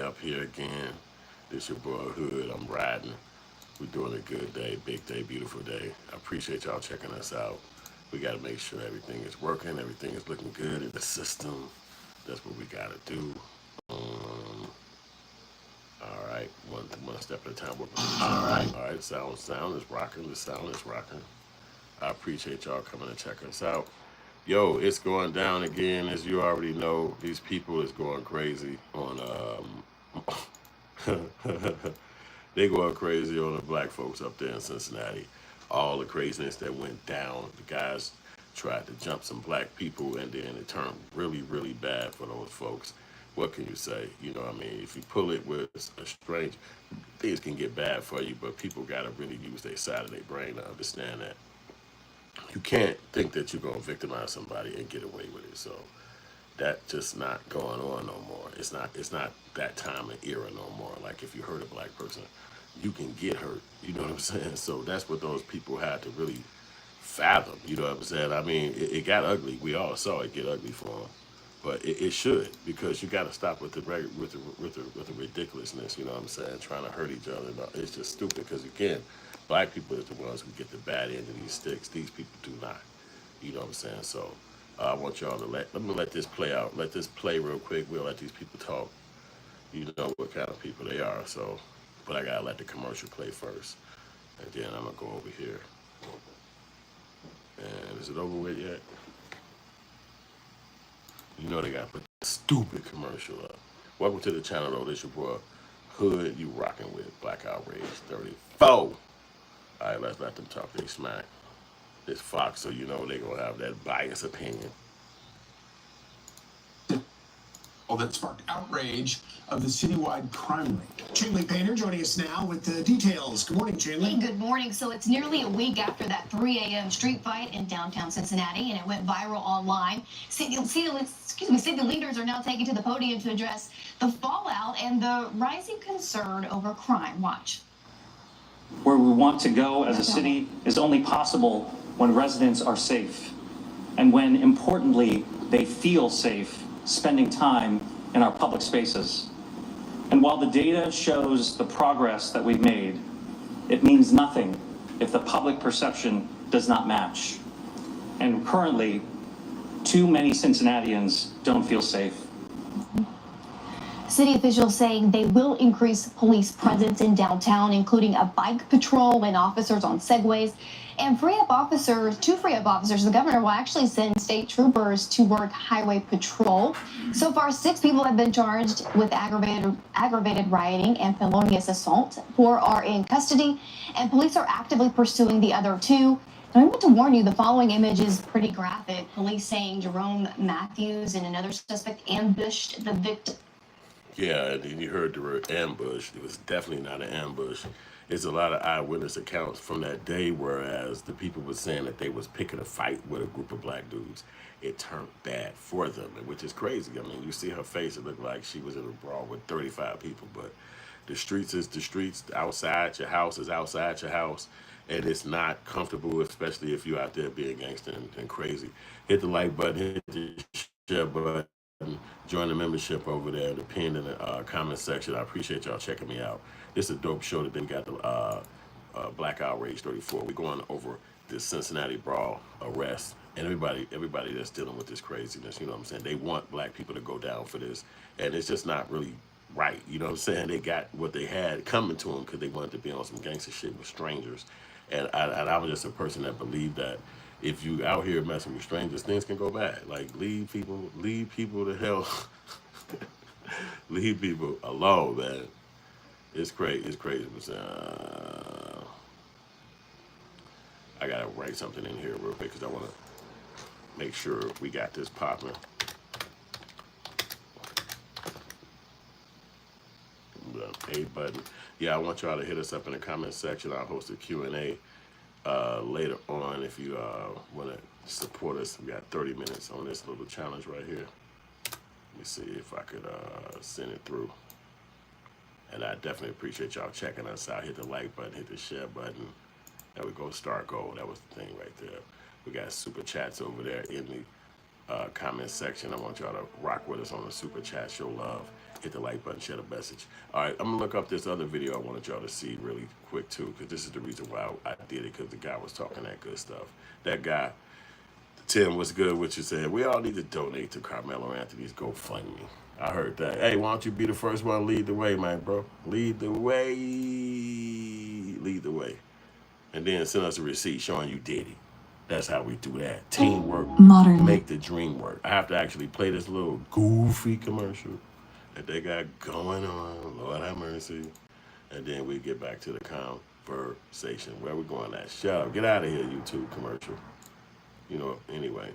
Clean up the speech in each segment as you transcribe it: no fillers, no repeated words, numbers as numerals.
up here again. This your boy Hood. I'm riding. We're doing a good day, big day, beautiful day. I appreciate y'all checking us out. We got to make sure everything is working, everything is looking good in the system. That's what we got to do. Um, all right, one step at a time. All right. Sound is rocking. The sound is rocking. I appreciate y'all coming to check us out. Yo, it's going down again, as you already know. These people is going crazy on they going crazy on the black folks up there in Cincinnati. All the craziness that went down. The guys tried to jump some black people, and then it turned really, really bad for those folks. What can you say? You know what I mean? If you pull it with a stranger, things can get bad for you, but people got to really use their side of their brain to understand that you can't think that you're going to victimize somebody and get away with it. So that just not going on no more. It's not that time and era no more. Like if you hurt a black person, you can get hurt. You know what I'm saying? So that's what those people had to really fathom. You know what I'm saying? I mean, it got ugly. We all saw it get ugly for them, but it should, because you got to stop with the ridiculousness. You know what I'm saying? Trying to hurt each other. It's just stupid. Because again, black people is the ones who get the bad end of these sticks. These people do not. You know what I'm saying? So I want y'all to let me let this play out. Let this play real quick. We'll let these people talk. You know what kind of people they are. So, but I gotta let the commercial play first, and then I'm gonna go over here. And is it over with yet? You know they gotta put the stupid commercial up. Welcome to the channel, though. This your boy Hood. You rocking with Black Outrage 34. All right, let's let them talk their smack. It's Fox, so you know they gonna have that biased opinion. That sparked outrage of the citywide crime rate. Chinley Painter joining us now with the details. Good morning, Chinley. Hey, good morning. So it's nearly a week after that 3 a.m. street fight in downtown Cincinnati, and it went viral online. City leaders are now taking to the podium to address the fallout and the rising concern over crime. Watch. Where we want to go as a city is only possible when residents are safe, and when, importantly, they feel safe spending time in our public spaces. And while the data shows the progress that we've made, it means nothing if the public perception does not match. And currently, too many Cincinnatians don't feel safe. City officials saying they will increase police presence in downtown, including a bike patrol and officers on segways. And to free up officers, the governor will actually send state troopers to work highway patrol. So far, 6 people have been charged with aggravated rioting and felonious assault. 4 are in custody, and police are actively pursuing the other 2. I want to warn you, the following image is pretty graphic. Police saying Jerome Matthews and another suspect ambushed the victim. Yeah, and you heard the word ambush. It was definitely not an ambush. It's a lot of eyewitness accounts from that day, whereas the people were saying that they was picking a fight with a group of black dudes. It turned bad for them, which is crazy. I mean, you see her face, it looked like she was in a brawl with 35 people, but the streets is the streets. Outside your house is outside your house, and it's not comfortable, especially if you're out there being gangster and crazy. Hit the like button, hit the share button. Join the membership over there, the pin in the comment section. I appreciate y'all checking me out. This is a dope show that they got the Black Outrage 34. We're going over this Cincinnati Brawl arrest, and everybody that's dealing with this craziness. You know what I'm saying? They want black people to go down for this, and it's just not really right. You know what I'm saying? They got what they had coming to them because they wanted to be on some gangster shit with strangers, and I was just a person that believed that if you out here messing with strangers, things can go bad. Like leave people to hell. Leave people alone, man. It's crazy. It's crazy. I gotta write something in here real quick because I want to make sure we got this popping. The A button. Yeah, I want y'all to hit us up in the comment section. I'll host a Q&A later on if you want to support us. We got 30 minutes on this little challenge right here. Let me see if I could send it through. And I definitely appreciate y'all checking us out. Hit the like button, hit the share button. There we go, start goal. That was the thing right there. We got super chats over there in the comment section. I want y'all to rock with us on the super chat, show love, hit the like button, share the message. All right, I'm gonna look up this other video I wanted y'all to see really quick too, because this is the reason why I did it, because the guy was talking that good stuff. That guy, Tim, was good what you said. We all need to donate to Carmelo Anthony's GoFundMe. I heard that. Hey, why don't you be the first one to lead the way, man, bro? Lead the way. Lead the way. And then send us a receipt showing you did it. That's how we do that. Teamwork. Modern. Make the dream work. I have to actually play this little goofy commercial that they got going on. Lord have mercy. And then we get back to the conversation. Where we going at? Shut up. Get out of here, YouTube commercial. You know, anyway.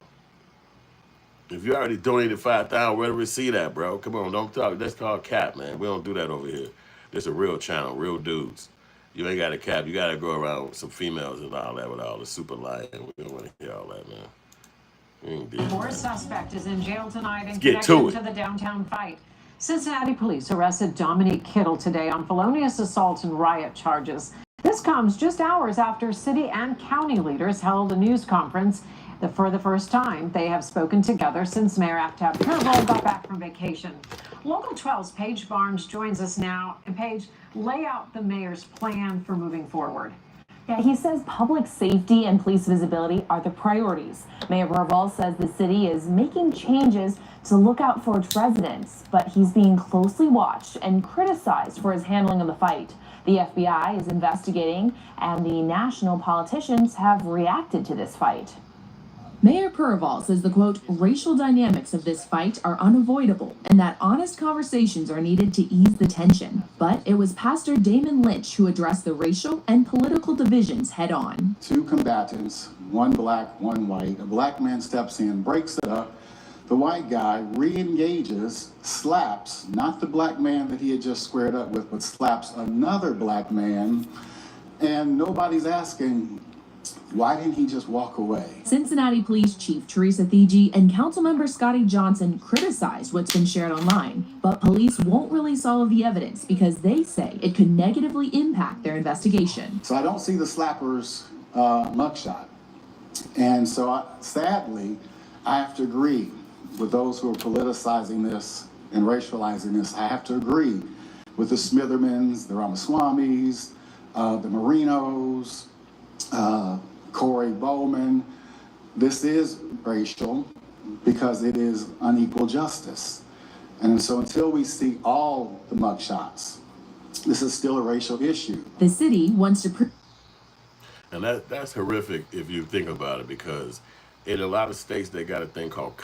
If you already donated $5,000, where the receipt at, bro? Come on, don't talk. That's called cap, man. We don't do that over here. This is a real channel, real dudes. You ain't got a cap. You got to go around with some females and all that with all the super lying. We don't want to hear all that, man. We ain't did Fourth that. suspect is in jail tonight in Get connection to to it. the downtown fight. Cincinnati police arrested Dominique Kittle today on felonious assault and riot charges. This comes just hours after city and county leaders held a news conference. For the first time, they have spoken together since Mayor Aftab Purval got back from vacation. Local 12's Paige Barnes joins us now. And Paige, lay out the mayor's plan for moving forward. Yeah, he says public safety and police visibility are the priorities. Mayor Purval says the city is making changes to look out for its residents, but he's being closely watched and criticized for his handling of the fight. The FBI is investigating, and the national politicians have reacted to this fight. Mayor Purval says the, quote, racial dynamics of this fight are unavoidable and that honest conversations are needed to ease the tension. But it was Pastor Damon Lynch who addressed the racial and political divisions head on. Two combatants, one black, one white. A black man steps in, breaks it up. The white guy re-engages, slaps, not the black man that he had just squared up with, but slaps another black man. And nobody's asking, why didn't he just walk away? Cincinnati Police Chief Teresa Thigi and Councilmember Scotty Johnson criticized what's been shared online, but police won't release all of the evidence because they say it could negatively impact their investigation. So I don't see the slapper's mugshot. And so sadly, I have to agree with those who are politicizing this and racializing this. I have to agree with the Smithermans, the Ramaswamis, the Marinos, Corey Bowman. This is racial because it is unequal justice. And so until we see all the mugshots, this is still a racial issue. The city wants to... And that's horrific if you think about it, because in a lot of states they got a thing called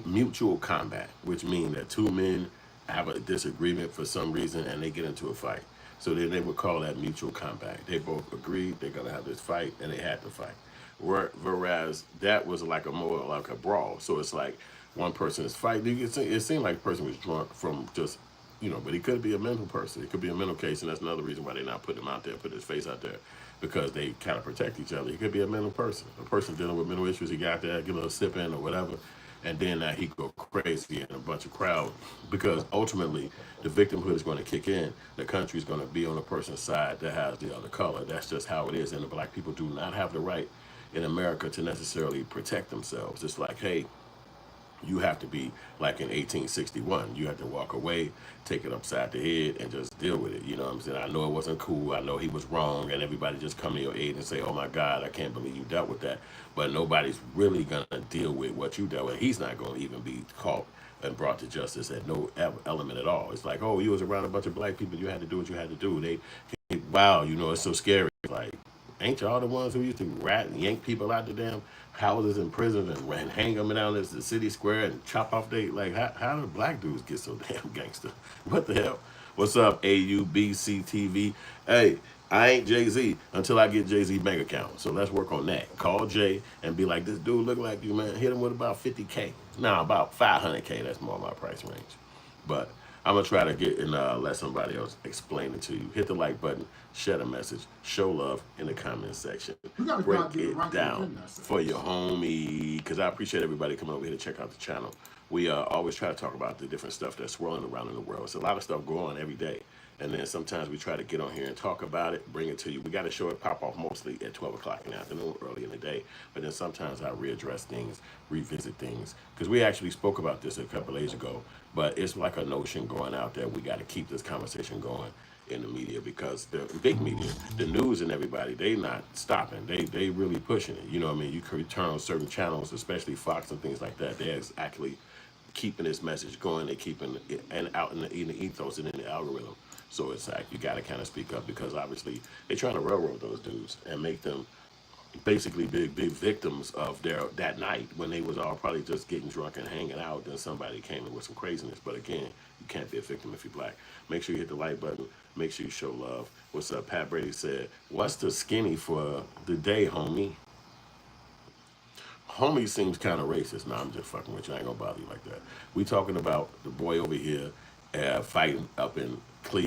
mutual combat, which means that two men have a disagreement for some reason and they get into a fight. So then they would call that mutual combat. They both agreed they're gonna have this fight and they had to fight. Whereas that was like more like a brawl. So it's like one person is fighting. It seemed like the person was drunk from just, you know, but he could be a mental person. It could be a mental case, and that's another reason why they're not putting him out there, put his face out there, because they kind of protect each other. He could be a mental person, a person dealing with mental issues. He got there, give a little sip in or whatever, and then he go crazy in a bunch of crowd, because ultimately the victimhood is going to kick in. The country is going to be on the person's side that has the other color. That's just how it is. And the black people do not have the right in America to necessarily protect themselves. It's like, hey, you have to be like in 1861. You have to walk away, take it upside the head, and just deal with it. You know what I'm saying? I know it wasn't cool. I know he was wrong, and everybody just come to your aid and say, oh my God, I can't believe you dealt with that. But nobody's really gonna deal with what you dealt with. He's not gonna even be caught and brought to justice at no element at all. It's like, oh, you was around a bunch of black people, you had to do what you had to do. Wow, you know, it's so scary. Like, ain't y'all the ones who used to rat and yank people out the damn houses and prisons and hang them down the city square and chop off they, like, how do black dudes get so damn gangster? What the hell? What's up, AUBCTV? Hey, I ain't Jay-Z until I get Jay-Z bank account. So let's work on that. Call Jay and be like, this dude look like you, man. Hit him with about 50K. Nah, about 500K. That's more my price range. But I'm going to try to get and let somebody else explain it to you. Hit the like button, share the message, show love in the comment section. Break it down for your homie, because I appreciate everybody coming over here to check out the channel. We always try to talk about the different stuff that's swirling around in the world. It's a lot of stuff going on every day. And then sometimes we try to get on here and talk about it, bring it to you. We got to show it pop off mostly at 12 o'clock in the afternoon, early in the day. But then sometimes I readdress things, revisit things. Because we actually spoke about this a couple of days ago. But it's like a notion going out there. We got to keep this conversation going in the media, because the big media, the news and everybody, they not stopping. They really pushing it. You know what I mean? You can turn on certain channels, especially Fox and things like that. They're actually keeping this message going. They're keeping it and out in the ethos and in the algorithm. So it's like you got to kind of speak up, because obviously they're trying to railroad those dudes and make them basically big victims of that night when they was all probably just getting drunk and hanging out. Then somebody came in with some craziness. But again, you can't be a victim if you're black. Make sure you hit the like button. Make sure you show love. What's up? Pat Brady said, "What's the skinny for the day, homie?" Homie seems kind of racist. Nah, I'm just fucking with you. I ain't gonna bother you like that. We talking about the boy over here fighting up in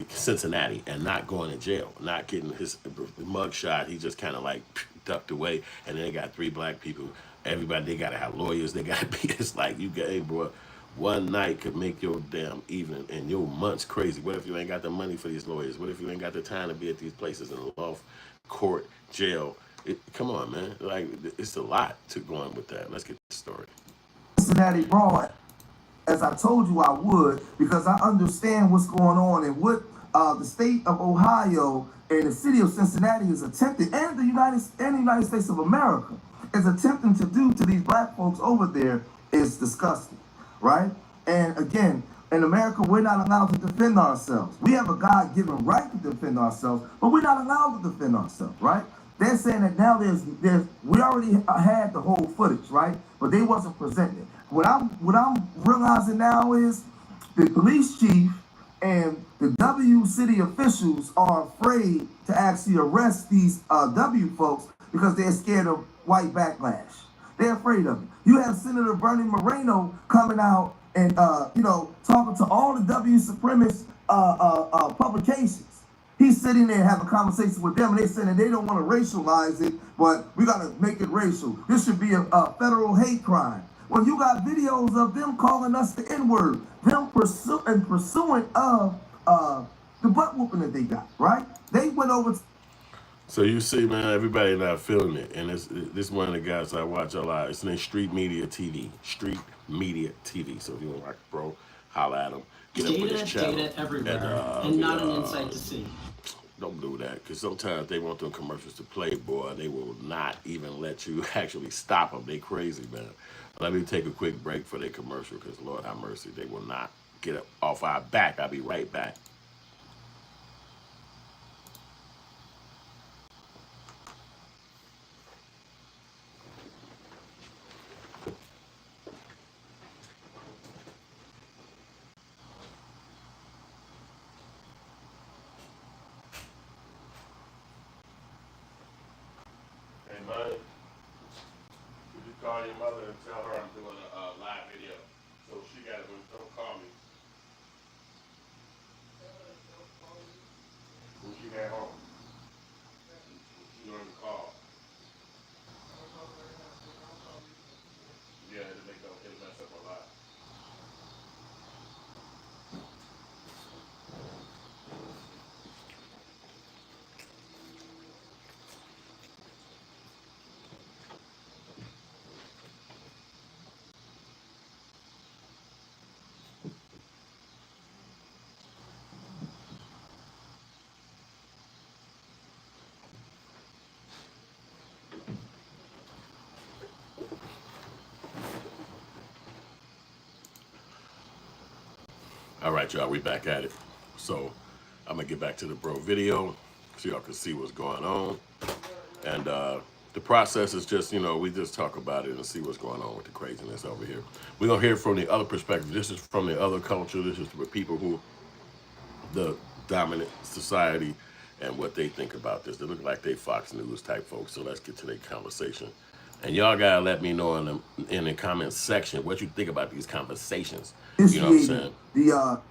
Cincinnati and not going to jail, not getting his mug shot. He just kind of like ducked away. And then they got 3 black people. Everybody, they got to have lawyers. They got to be, it's like, you got, hey, bro, one night could make your damn evening and your months crazy. What if you ain't got the money for these lawyers? What if you ain't got the time to be at these places in law, court, jail? Come on, man. Like, it's a lot to go on with that. Let's get the story. Cincinnati Brawl, as I told you I would, because I understand what's going on and what the state of Ohio and the city of Cincinnati is attempting, and the United States of America is attempting to do to these black folks over there is disgusting, right? And again, in America, we're not allowed to defend ourselves. We have a God-given right to defend ourselves, but we're not allowed to defend ourselves, right? They're saying that now we already had the whole footage, right? But they wasn't presenting it. What I'm realizing now is the police chief and the W city officials are afraid to actually arrest these W folks because they're scared of white backlash. They're afraid of it. You have Senator Bernie Moreno coming out and talking to all the W supremacist publications. He's sitting there having a conversation with them, and they're saying that they don't want to racialize it, but we got to make it racial. This should be a federal hate crime. Well, you got videos of them calling us the N-word, them pursuing of the butt whooping that they got, right? They went over. So you see, man, everybody not feeling it. And this is one of the guys I watch a lot. It's named Street Media TV. Street Media TV. So if you want to rock, bro, holla at him. Get up with his channel. Data everywhere, and not an insight to see. Don't do that, because sometimes they want them commercials to play, boy. They will not even let you actually stop them. They crazy, man. Let me take a quick break for their commercial, because Lord have mercy, they will not get up off our back. I'll be right back. Hey, bud, could you call your mother and tell her I'm doing a live video? So she got it, don't call me. When she got home. She learned to call. Yeah, it'll mess up a lot. All right, y'all, we back at it. So I'm gonna get back to the bro video so y'all can see what's going on. And the process is just, we just talk about it and see what's going on with the craziness over here. We're gonna hear from the other perspective. This is from the other culture. This is with people who, the dominant society, and what they think about this. They look like they Fox News type folks. So let's get to their conversation. And y'all gotta let me know in the comment section what you think about these conversations. You know what I'm saying?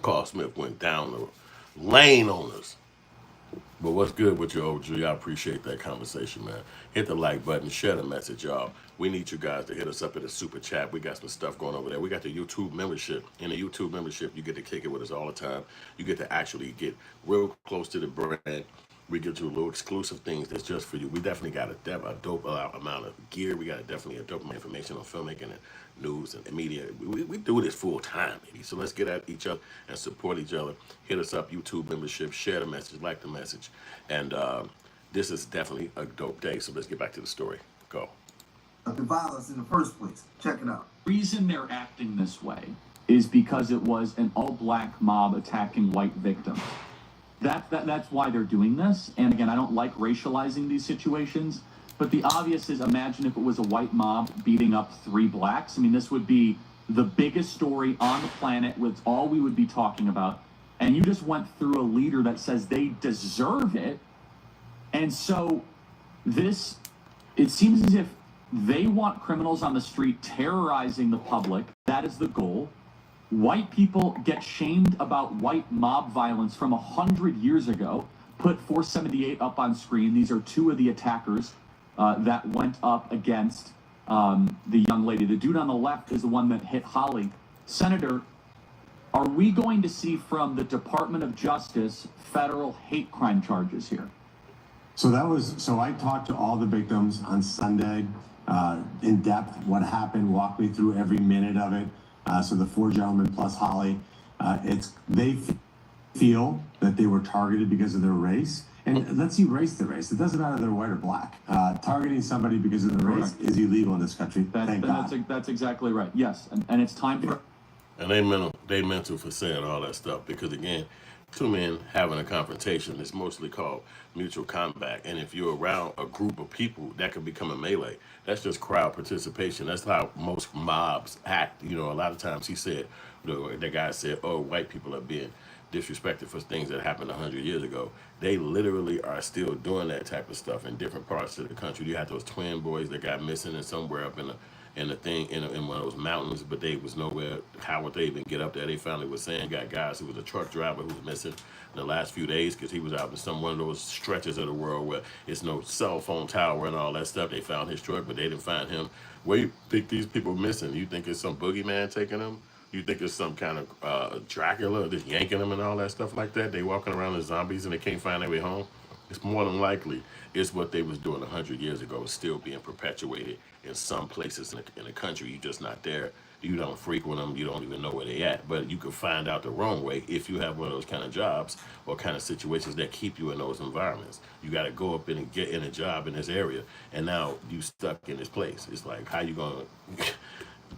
Carl Smith went down the lane on us. But what's good with you, OG? I appreciate that conversation, man. Hit the like button, share the message, y'all. We need you guys to hit us up at the super chat. We got some stuff going over there. We got the YouTube membership. In the YouTube membership, you get to kick it with us all the time. You get to actually get real close to the brand. We get you little exclusive things that's just for you. We definitely got a dope amount of gear. We got definitely a dope amount of information on filmmaking and news and media. We do this full time, baby. So let's get at each other and support each other. Hit us up, YouTube membership, share the message, like the message. And this is definitely a dope day. So let's get back to the story. Go. The violence in the first place. Check it out. The reason they're acting this way is because it was an all-black mob attacking white victims. That's why they're doing this. And again, I don't like racializing these situations, but the obvious is, imagine if it was a white mob beating up 3 blacks. I mean, this would be the biggest story on the planet, with all we would be talking about. And you just went through a leader that says they deserve it. And so this, it seems as if they want criminals on the street terrorizing the public. That is the goal. White people get shamed about white mob violence from 100 years ago. Put 478 up on screen. These are 2 of the attackers that went up against the young lady. The dude on the left is the one that hit Holly. Senator, are we going to see from the Department of Justice federal hate crime charges here? So I talked to all the victims on Sunday in depth, what happened, walked me through every minute of it. So the 4 gentlemen plus Holly, they feel that they were targeted because of their race. And let's erase the race. It doesn't matter if they're white or black. Targeting somebody because of their race is illegal in this country. Thank God. That's exactly right. Yes, and it's time for... And they mental for saying all that stuff, because again, 2 men having a confrontation is mostly called mutual combat. And if you're around a group of people, that could become a melee. That's just crowd participation. That's how most mobs act. You know, a lot of times the guy said, oh, white people are being disrespected for things that happened 100 years ago. They literally are still doing that type of stuff in different parts of the country. You had those twin boys that got missing and somewhere up in one of those mountains, but they was nowhere. How would they even get up there? They finally was saying, got guys who was a truck driver who was missing the last few days because he was out in one of those stretches of the world where it's no cell phone tower and all that stuff. They found his truck, but they didn't find him. Where you think these people missing? You think it's some boogeyman taking them? You think it's some kind of Dracula just yanking them and all that stuff like that? They walking around as zombies and they can't find their way home? It's more than likely it's what they was doing 100 years ago is still being perpetuated in some places in the country. You're just not there. You don't frequent them. You don't even know where they at. But you can find out the wrong way if you have one of those kind of jobs or kind of situations that keep you in those environments. You got to go up in and get in a job in this area, and now you stuck in this place. It's like, how you going to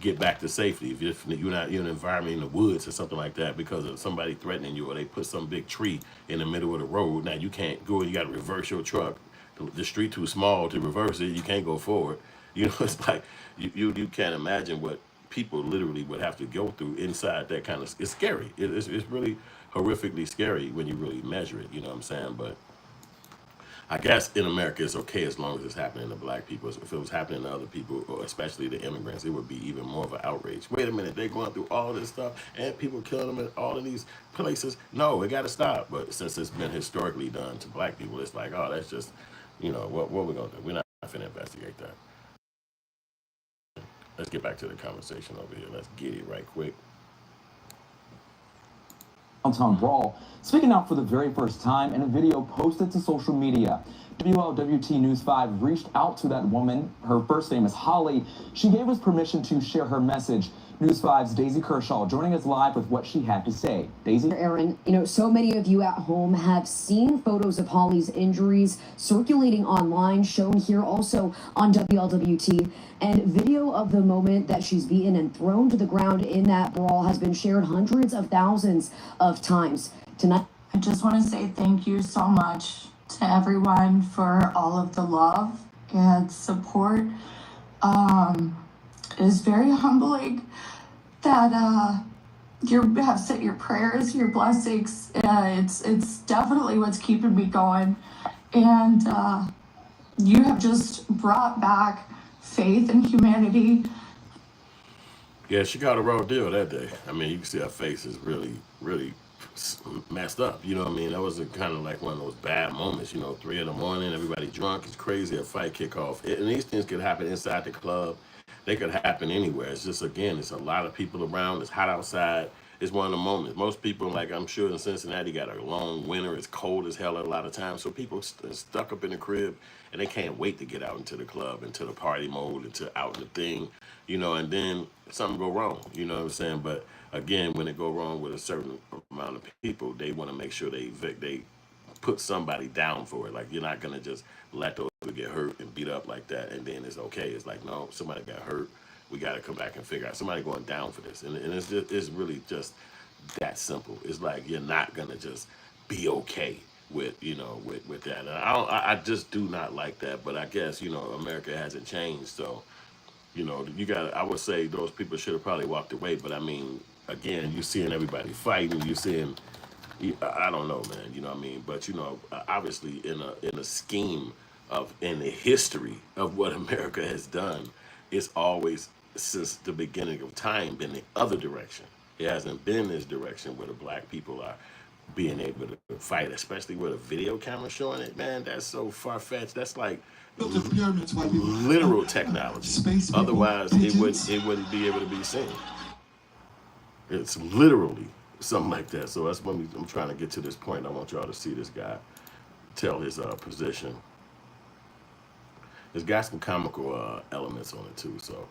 get back to safety if you're in an environment in the woods or something like that because of somebody threatening you, or they put some big tree in the middle of the road? Now you can't go. You got to reverse your truck. The street too small to reverse it. You can't go forward. You know, it's like you can't imagine what people literally would have to go through inside that kind of. It's scary. It's really horrifically scary when you really measure it. You know what I'm saying? But I guess in America it's okay as long as it's happening to black people. If it was happening to other people, or especially the immigrants, it would be even more of an outrage. Wait a minute, they're going through all this stuff and people killing them in all of these places. No, it got to stop. But since it's been historically done to black people, it's like, oh, that's just, you know, what we're going to do. We're not going to investigate that. Let's get back to the conversation over here. Let's get it right quick. Downtown Brawl, speaking out for the very first time in a video posted to social media. WLWT News 5 reached out to that woman. Her first name is Holly. She gave us permission to share her message. News 5's Daisy Kershaw joining us live with what she had to say. Daisy? Aaron, you know, so many of you at home have seen photos of Holly's injuries circulating online, shown here also on WLWT, and video of the moment that she's beaten and thrown to the ground in that brawl has been shared hundreds of thousands of times. Tonight, I just want to say thank you so much to everyone for all of the love and support. It is very humbling that you have sent your prayers, your blessings. It's definitely what's keeping me going. And you have just brought back faith in humanity. Yeah, she got a raw deal that day. I mean, you can see her face is really, really messed up. You know what I mean? That was kind of like one of those bad moments. 3 in the morning, everybody drunk, it's crazy. A fight kickoff, and these things could happen inside the club. They could happen anywhere. It's just again, it's a lot of people around. It's hot outside. It's one of the moments. Most people, like I'm sure in Cincinnati, got a long winter. It's cold as hell a lot of times. So people stuck up in the crib and they can't wait to get out into the club, into the party mode, into out in the thing, and then something go wrong. You know what I'm saying? But again, when it go wrong with a certain amount of people, they want to make sure they put somebody down for it. Like you're not gonna just let those people get hurt and beat up like that, and then it's okay. It's like no, somebody got hurt. We got to come back and figure out somebody going down for this, and it's really just that simple. It's like you're not gonna just be okay with with that. And I just do not like that. But I guess America hasn't changed, so you got. I would say those people should have probably walked away. But I mean, again, you're seeing everybody fighting. You're seeing. I don't know, man. You know what I mean? But obviously, in a scheme in the history of what America has done, it's always since the beginning of time been the other direction. It hasn't been this direction where the black people are being able to fight, especially with a video camera showing it. Man, that's so far fetched. That's like literal technology. Otherwise, it wouldn't be able to be seen. It's literally something like that. So that's when I'm trying to get to this point. I want y'all to see this guy tell his position. It's got some comical elements on it too. So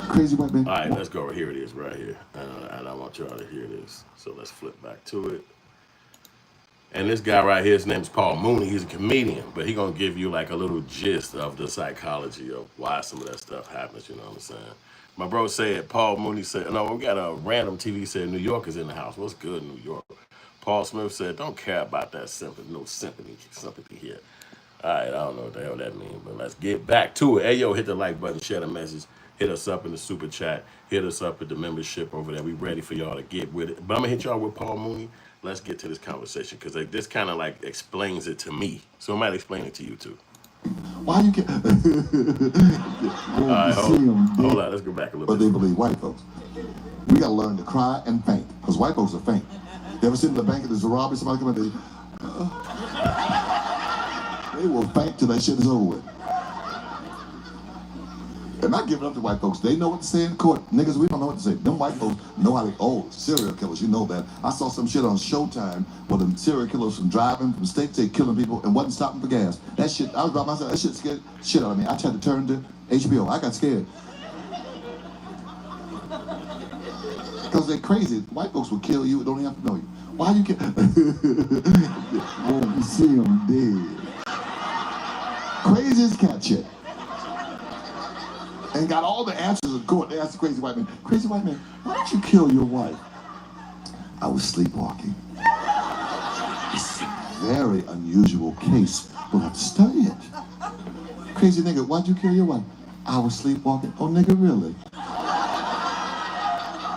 crazy white man. All right, let's go. Here it is, right here, and I want y'all to hear this. So let's flip back to it. And this guy right here, his name is Paul Mooney. He's a comedian, but he's gonna give you like a little gist of the psychology of why some of that stuff happens. You know what I'm saying? My bro said, Paul Mooney said, no, we got a random TV said New York is in the house. What's good, New York? Paul Smith said, don't care about that sympathy. No sympathy here. All right, I don't know what the hell that means, but let's get back to it. Hey, yo, hit the like button, share the message, hit us up in the super chat, hit us up with the membership over there. We ready for y'all to get with it. But I'm going to hit y'all with Paul Mooney. Let's get to this conversation because this kind of like explains it to me. So I might explain it to you too. Why you get? All right, hold on. Let's go back a little bit. But they believe white folks. We got to learn to cry and faint because white folks are faint. You ever sit in the bank at the robbery? Somebody come in they will faint till that shit is over with. And not giving up to white folks. They know what to say in court. Niggas, we don't know what to say. Them white folks know how to, serial killers, you know that. I saw some shit on Showtime where the serial killers from driving from state to state killing people and wasn't stopping for gas. That shit, I was by myself, that shit scared shit out of me. I tried to turn to HBO. I got scared. Because they're crazy. White folks will kill you, don't even have to know you. Why you kill? You see them dead. Crazy as cat shit. And got all the answers in court. They asked the crazy white man, why did you kill your wife? I was sleepwalking. It's a very unusual case. We'll have to study it. Crazy nigga, why'd you kill your wife? I was sleepwalking. Oh, nigga, really?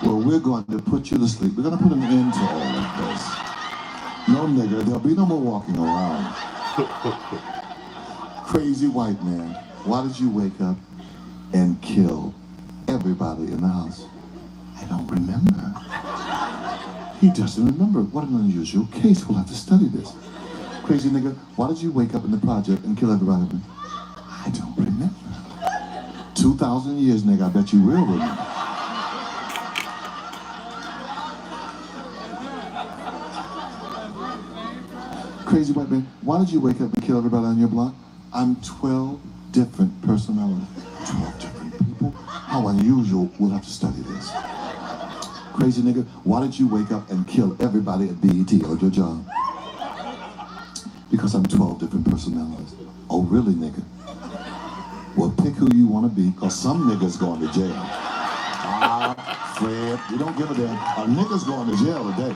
Well, we're going to put you to sleep. We're going to put an end to all of this. No, nigga, there'll be no more walking around. Crazy white man, why did you wake up and kill everybody in the house? I don't remember. He doesn't remember. What an unusual case. We'll have to study this. Crazy nigga, why did you wake up in the project and kill everybody? I don't remember. 2,000 years, nigga, I bet you will remember. Crazy white man, why did you wake up and kill everybody on your block? I'm 12 different personalities. 12 different people? How unusual. We'll have to study this. Crazy nigga, why did you wake up and kill everybody at BET or your job? Because I'm 12 different personalities. Oh, really, nigga? Well, pick who you want to be, because some nigga's going to jail. Fred, you don't give a damn. A nigga's going to jail today.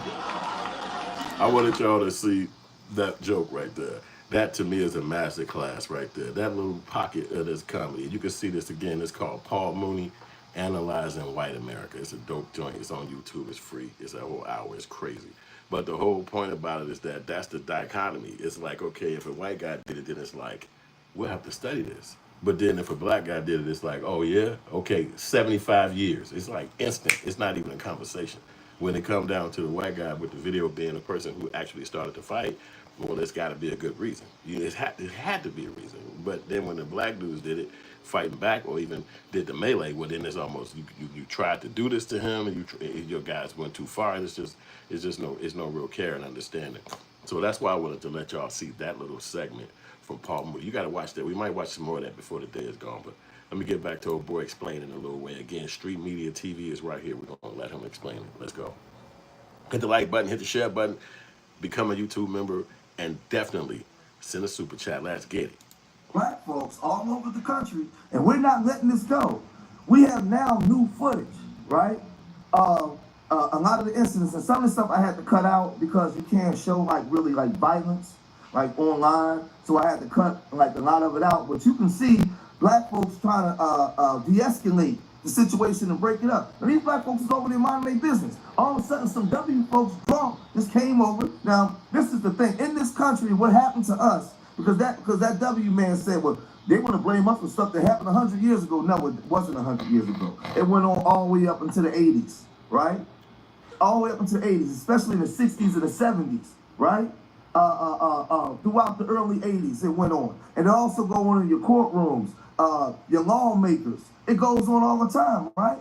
I wanted y'all to see that joke right there. That to me is a master class right there. That little pocket of this comedy. You can see this again. It's called Paul Mooney Analyzing White America. It's a dope joint. It's on YouTube. It's free. It's a whole hour. It's crazy. But the whole point about it is that that's the dichotomy. It's like, okay, if a white guy did it, then it's like, we'll have to study this. But then if a black guy did it, it's like, oh yeah? Okay, 75 years. It's like instant. It's not even a conversation. When it come down to the white guy with the video being the person who actually started the fight, well, there's got to be a good reason. It had to be a reason. But then when the black dudes did it, fighting back, or even did the melee, well, then it's almost you tried to do this to him, and your guys went too far, and it's no real care and understanding. So that's why I wanted to let y'all see that little segment from Paul. You got to watch that. We might watch some more of that before the day is gone. But let me get back to old boy explaining a little way. Again, Street Media TV is right here. We're gonna let him explain it. Let's go. Hit the like button, hit the share button, become a YouTube member, and definitely send a super chat. Let's get it. Black folks all over the country, and we're not letting this go. We have now new footage, right? A lot of the incidents, and some of the stuff I had to cut out because you can't show really violence, online. So I had to cut a lot of it out. But you can see black folks trying to de-escalate the situation and break it up. And these black folks is over there minding their business. All of a sudden, some W folks drunk just came over. Now, this is the thing. In this country, what happened to us, because that W man said, well, they want to blame us for stuff that happened 100 years ago. No, it wasn't 100 years ago. It went on all the way up into the 80s, right? All the way up into the 80s, especially in the 60s and the 70s, right? Throughout the early 80s, it went on. And it also go on in your courtrooms, your lawmakers. It goes on all the time, right?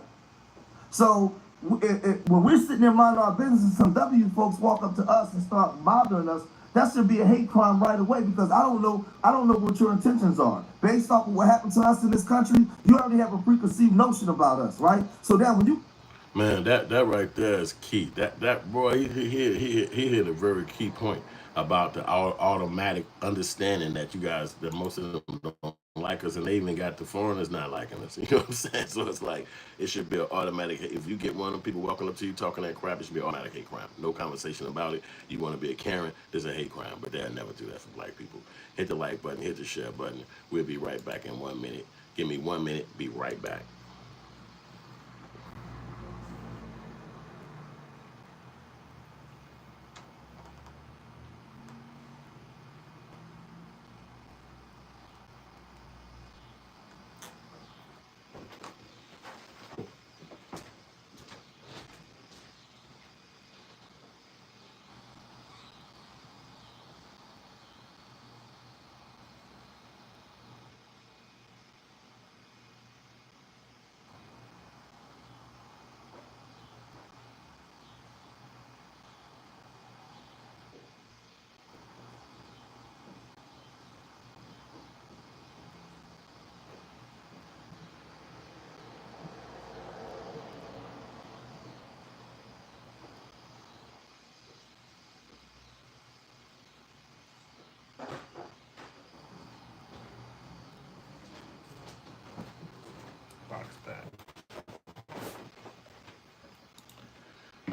So when we're sitting there minding our business and some W folks walk up to us and start bothering us, that should be a hate crime right away, because I don't know what your intentions are. Based off of what happened to us in this country, you already have a preconceived notion about us, right? So then when you... Man, that right there is key. That boy, he hit a very key point about the automatic understanding that you guys, that most of them don't like us, and they even got the foreigners not liking us. You know what I'm saying? So it's like, it should be an automatic. If you get one of them people walking up to you talking that crap, it should be an automatic hate crime. No conversation about it. You want to be a Karen, there's a hate crime, but they'll never do that for black people. Hit the like button, hit the share button. We'll be right back in 1 minute. Give me 1 minute, be right back.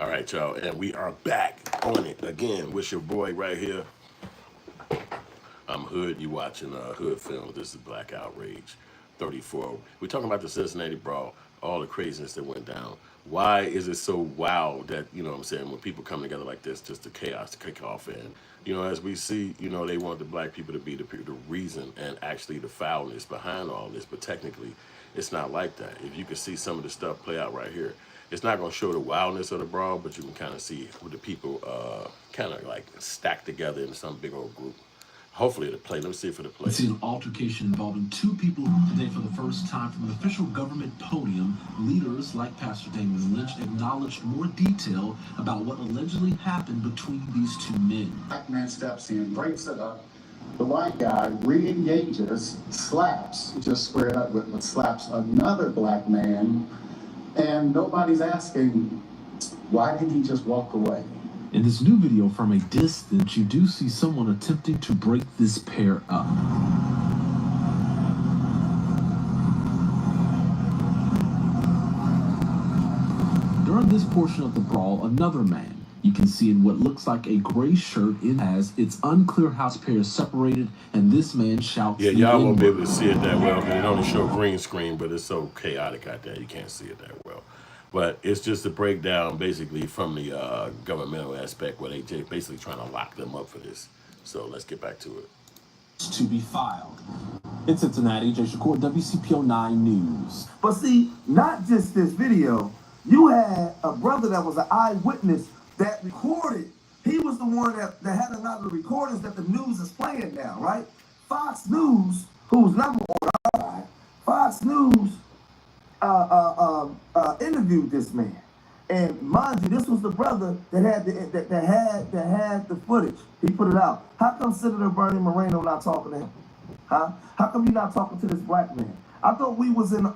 All right, y'all, and we are back on it again with your boy right here. I'm Hood. You watching Hood Film. This is Black Outrage 34. We're talking about the Cincinnati Brawl, all the craziness that went down. Why is it so wild that, you know what I'm saying, when people come together like this, just the chaos to kick off? And, you know, as we see, you know, they want the black people to be the reason and actually the foulness behind all this. But technically, it's not like that. If you can see some of the stuff play out right here, it's not going to show the wildness of the brawl, but you can kind of see who the people kind of like stacked together in some big old group. Hopefully it'll play. Let me see if it'll play. We see an altercation involving two people today for the first time from an official government podium. Leaders like Pastor Damon Lynch acknowledged more detail about what allegedly happened between these two men. Black man steps in, breaks it up. The white guy re-engages, slaps, just squared up with, but slaps another black man. And nobody's asking, why didn't he just walk away? In this new video from a distance, you do see someone attempting to break this pair up. During this portion of the brawl, another man, you can see in what looks like a gray shirt, it has its unclear how this pair is separated, and this man shouts. Yeah, y'all won't be able to see it that well because it only show green screen, but it's so chaotic out there, you can't see it that well. But it's just a breakdown basically from the governmental aspect where they basically trying to lock them up for this. So let's get back to it. To be filed. In Cincinnati, Jay Shakur, WCPO 9 News. But see, not just this video. You had a brother that was an eyewitness that recorded. He was the one that had a lot of the recordings that the news is playing now, right? Fox News, who's number one, Fox News interviewed this man. And mind you, this was the brother that had the footage. He put it out. How come Senator Bernie Moreno not talking to him? Huh? How come you not talking to this black man? I thought we was in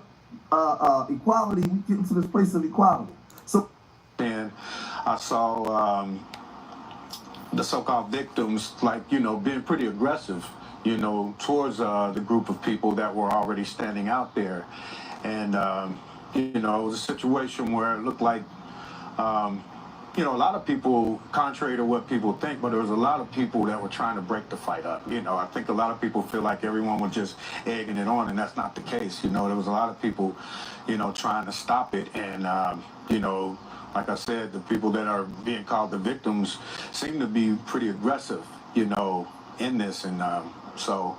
equality. We getting to this place of equality. So, and I saw the so-called victims, like, you know, being pretty aggressive, you know, towards the group of people that were already standing out there. And, you know, it was a situation where it looked like, you know, a lot of people, contrary to what people think, but there was a lot of people that were trying to break the fight up. You know, I think a lot of people feel like everyone was just egging it on, and that's not the case. You know, there was a lot of people, you know, trying to stop it. And, you know, like I said, the people that are being called the victims seem to be pretty aggressive, you know, in this. And so,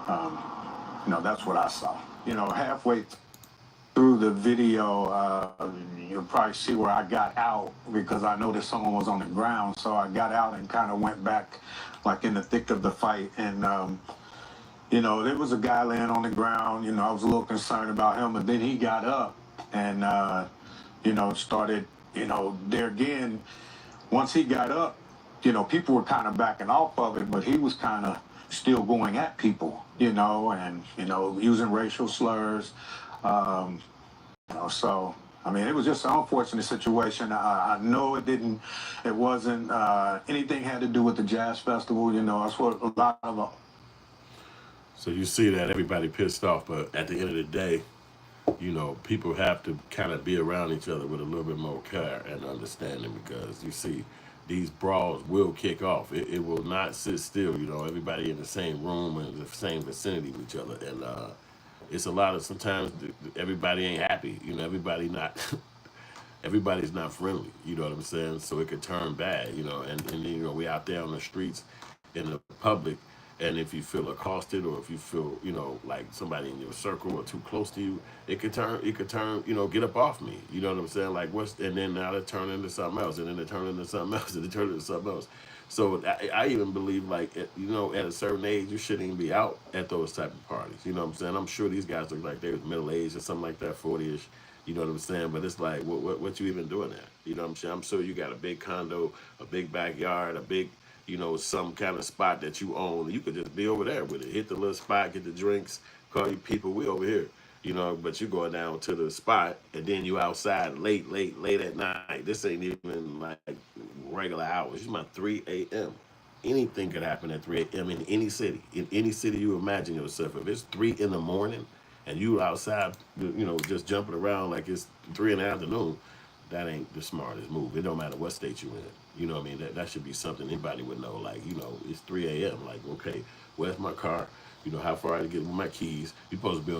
you know, that's what I saw. You know, halfway through the video, you'll probably see where I got out because I noticed someone was on the ground. So I got out and kind of went back like in the thick of the fight. And, you know, there was a guy laying on the ground. You know, I was a little concerned about him. But then he got up and, you know, started, you know, there again. Once he got up, you know, people were kind of backing off of it, but he was kind of still going at people, you know, and, you know, using racial slurs. You know, so, I mean, it was just an unfortunate situation. I know it wasn't anything had to do with the jazz festival, you know, that's what a lot of So you see that everybody pissed off, but at the end of the day, you know, people have to kind of be around each other with a little bit more care and understanding, because you see, these brawls will kick off. It will not sit still, you know, everybody in the same room and the same vicinity with each other. And it's a lot of, sometimes everybody ain't happy, you know, everybody's not friendly, you know what I'm saying? So it could turn bad, you know, and you know, we out there on the streets in the public, and if you feel accosted or if you feel, you know, like somebody in your circle or too close to you, it could turn, you know, get up off me, you know what I'm saying? Like and then now they turn into something else, and then they turn into something else, and they turn into something else. So I even believe, like, you know, at a certain age, you shouldn't even be out at those type of parties. You know what I'm saying? I'm sure these guys look like they're middle-aged or something like that, 40-ish. You know what I'm saying? But it's like, what you even doing there? You know what I'm saying? I'm sure you got a big condo, a big backyard, a big, you know, some kind of spot that you own. You could just be over there with it. Hit the little spot, get the drinks, call you people, we over here. You know, but you going down to the spot, and then you outside late at night. This ain't even like regular hours. It's about 3 a.m. Anything could happen at 3 a.m. in any city. In any city you imagine yourself. If it's 3 in the morning and you outside, you know, just jumping around like it's 3 in the afternoon, that ain't the smartest move. It don't matter what state you in. You know what I mean? That should be something anybody would know. Like, you know, it's 3 a.m. Like, okay, where's my car? You know, how far I had to get with my keys. You're supposed to be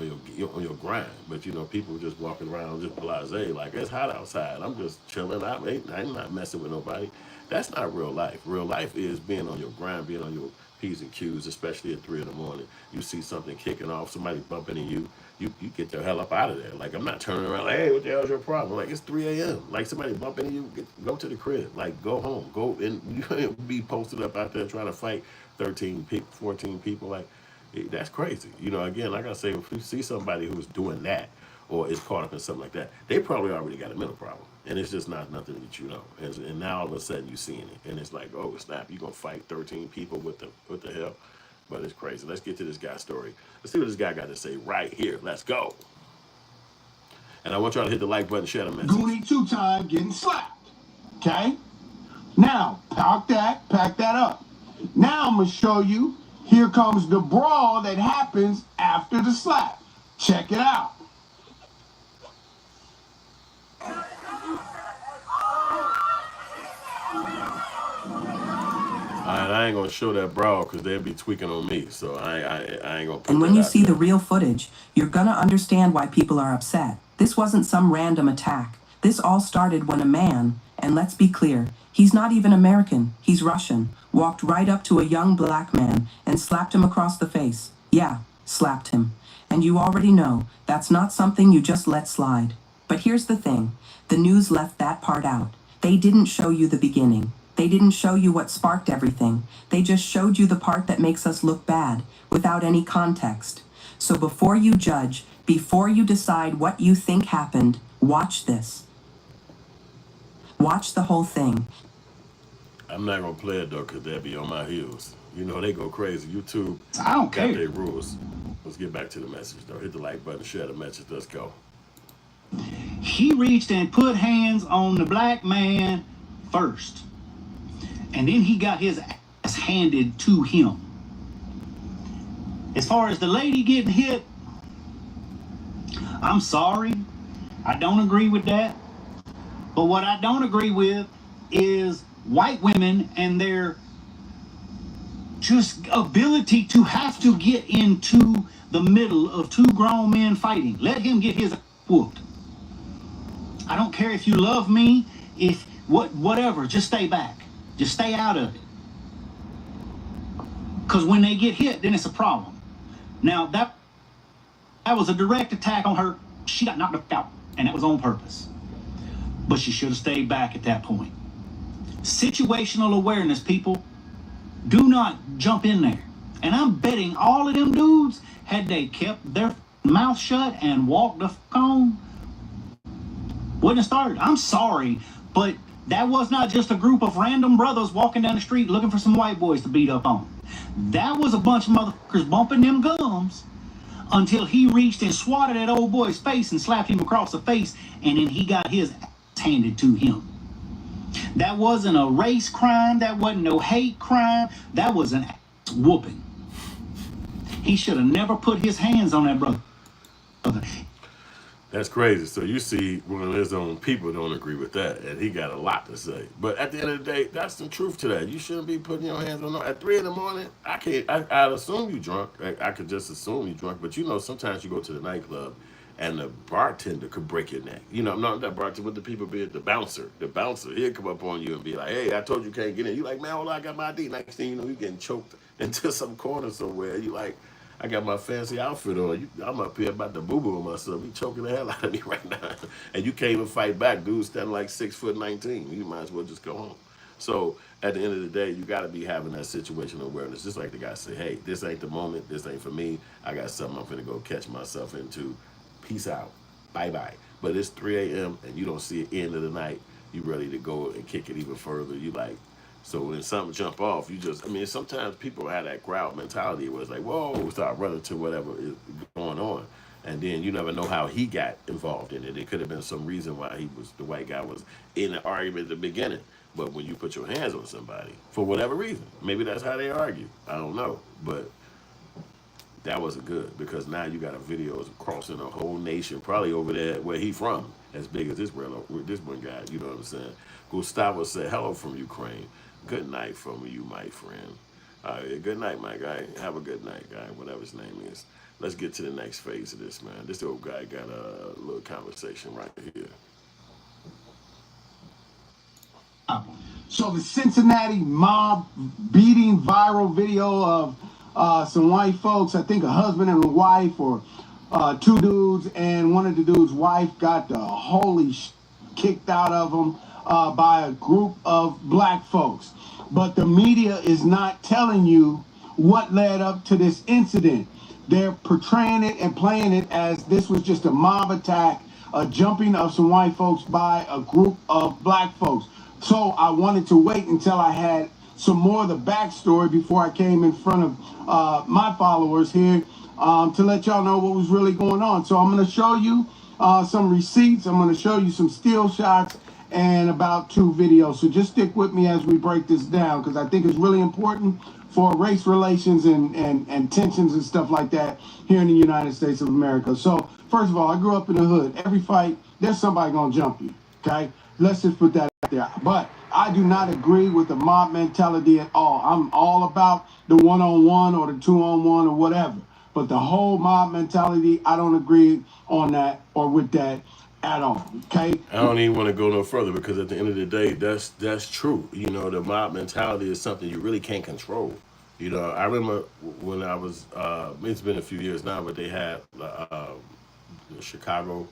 on your grind. But, you know, people just walking around just blasé, like, it's hot outside. I'm just chilling. I'm not messing with nobody. That's not real life. Real life is being on your grind, being on your P's and Q's, especially at 3 in the morning. You see something kicking off, somebody bumping into you, you get the hell up out of there. Like, I'm not turning around like, hey, what the hell's your problem? Like, it's 3 a.m. Like, somebody bumping into you, go to the crib. Like, go home. Go, and you can't be posted up out there trying to fight 13 people, 14 people. Like, that's crazy. You know, again, like I say, if you see somebody who's doing that or is caught up in something like that, they probably already got a mental problem. And it's just not nothing that you know. And now all of a sudden you're seeing it. And it's like, oh, snap, you're going to fight 13 people with the hell? But it's crazy. Let's get to this guy's story. Let's see what this guy got to say right here. Let's go. And I want y'all to hit the like button, share the message. Goonie 2-time getting slapped. Okay? Now, pack that up. Now I'm going to show you. Here comes the brawl that happens after the slap. Check it out. I ain't gonna show that brawl because they'll be tweaking on me, so I ain't gonna put And when that you out see there. the real footage, you're gonna understand why people are upset. This wasn't some random attack. This all started when a man, and let's be clear, he's not even American, he's Russian, walked right up to a young black man and slapped him across the face. Yeah, slapped him. And you already know, that's not something you just let slide. But here's the thing, the news left that part out. They didn't show you the beginning. They didn't show you what sparked everything. They just showed you the part that makes us look bad, without any context. So before you judge, before you decide what you think happened, watch this. Watch the whole thing. I'm not gonna play it though, cause they'll be on my heels. You know they go crazy. YouTube, I don't got care. their rules. Let's get back to the message though. Hit the like button, share the message. Let's go. He reached and put hands on the black man first, and then he got his ass handed to him. As far as the lady getting hit, I'm sorry, I don't agree with that. But what I don't agree with is white women and their just ability to have to get into the middle of two grown men fighting. Let him get his whooped. I don't care if you love me, if whatever, just stay back. Just stay out of it. Because when they get hit, then it's a problem. Now, that was a direct attack on her. She got knocked out, and that was on purpose. But she should have stayed back at that point. Situational awareness, people. Do not jump in there. And I'm betting all of them dudes, had they kept their mouth shut and walked the fuck on, wouldn't have started. I'm sorry, but that was not just a group of random brothers walking down the street looking for some white boys to beat up on. That was a bunch of motherfuckers bumping them gums until he reached and swatted that old boy's face and slapped him across the face, and then he got his ass handed to him. That wasn't a race crime. That wasn't no hate crime. That was an ass whooping. He should have never put his hands on that brother. That's crazy. So you see, one of his own people don't agree with that, and he got a lot to say. But at the end of the day, that's the truth to that. You shouldn't be putting your hands on. At 3 in the morning, I can't. I'd assume you drunk. I could just assume you drunk. But you know, sometimes you go to the nightclub, and the bartender could break your neck. You know, not that bartender, but the people be the bouncer. The bouncer, he'll come up on you and be like, "Hey, I told you can't get in." You like, "Man, well, I got my ID." Next thing you know, you getting choked into some corner somewhere. You like, I got my fancy outfit on. I'm up here about to boo-boo on myself. You choking the hell out of me right now. And you can't even fight back. Dude's standing like 6'19". You might as well just go home. So at the end of the day, you got to be having that situational awareness. Just like the guy said, hey, this ain't the moment. This ain't for me. I got something I'm finna go catch myself into. Peace out. Bye-bye. But it's 3 a.m. and you don't see the end of the night. You ready to go and kick it even further. You like, so when something jump off, you just, I mean, sometimes people have that crowd mentality where it's like, whoa, start running to whatever is going on. And then you never know how he got involved in it. It could have been some reason why the white guy was in the argument at the beginning. But when you put your hands on somebody, for whatever reason, maybe that's how they argue. I don't know. But that wasn't good, because now you got a video crossing a whole nation, probably over there where he from, as big as this one guy, you know what I'm saying? Gustavo said, hello from Ukraine. Good night from you, my friend. Good night, my guy. Have a good night, guy, whatever his name is. Let's get to the next phase of this, man. This old guy got a little conversation right here. So the Cincinnati mob beating viral video of some white folks, I think a husband and a wife, or two dudes, and one of the dudes' wife got the holy kicked out of them by a group of black folks. But the media is not telling you what led up to this incident. They're portraying it and playing it as this was just a mob attack, a jumping of some white folks by a group of black folks. So I wanted to wait until I had some more of the backstory before I came in front of my followers here to let y'all know what was really going on. So I'm going to show you some receipts. I'm going to show you some still shots and about 2 videos. So just stick with me as we break this down, because I think it's really important for race relations and tensions and stuff like that here in the United States of America. So first of all, I grew up in the hood. Every fight, there's somebody going to jump you, okay? Let's just put that out there. But I do not agree with the mob mentality at all. I'm all about the one-on-one or the two-on-one or whatever. But the whole mob mentality, I don't agree on that or with that at all, okay? I don't even want to go no further, because at the end of the day, that's true. You know, the mob mentality is something you really can't control. You know, I remember when I was, it's been a few years now, but they had Chicago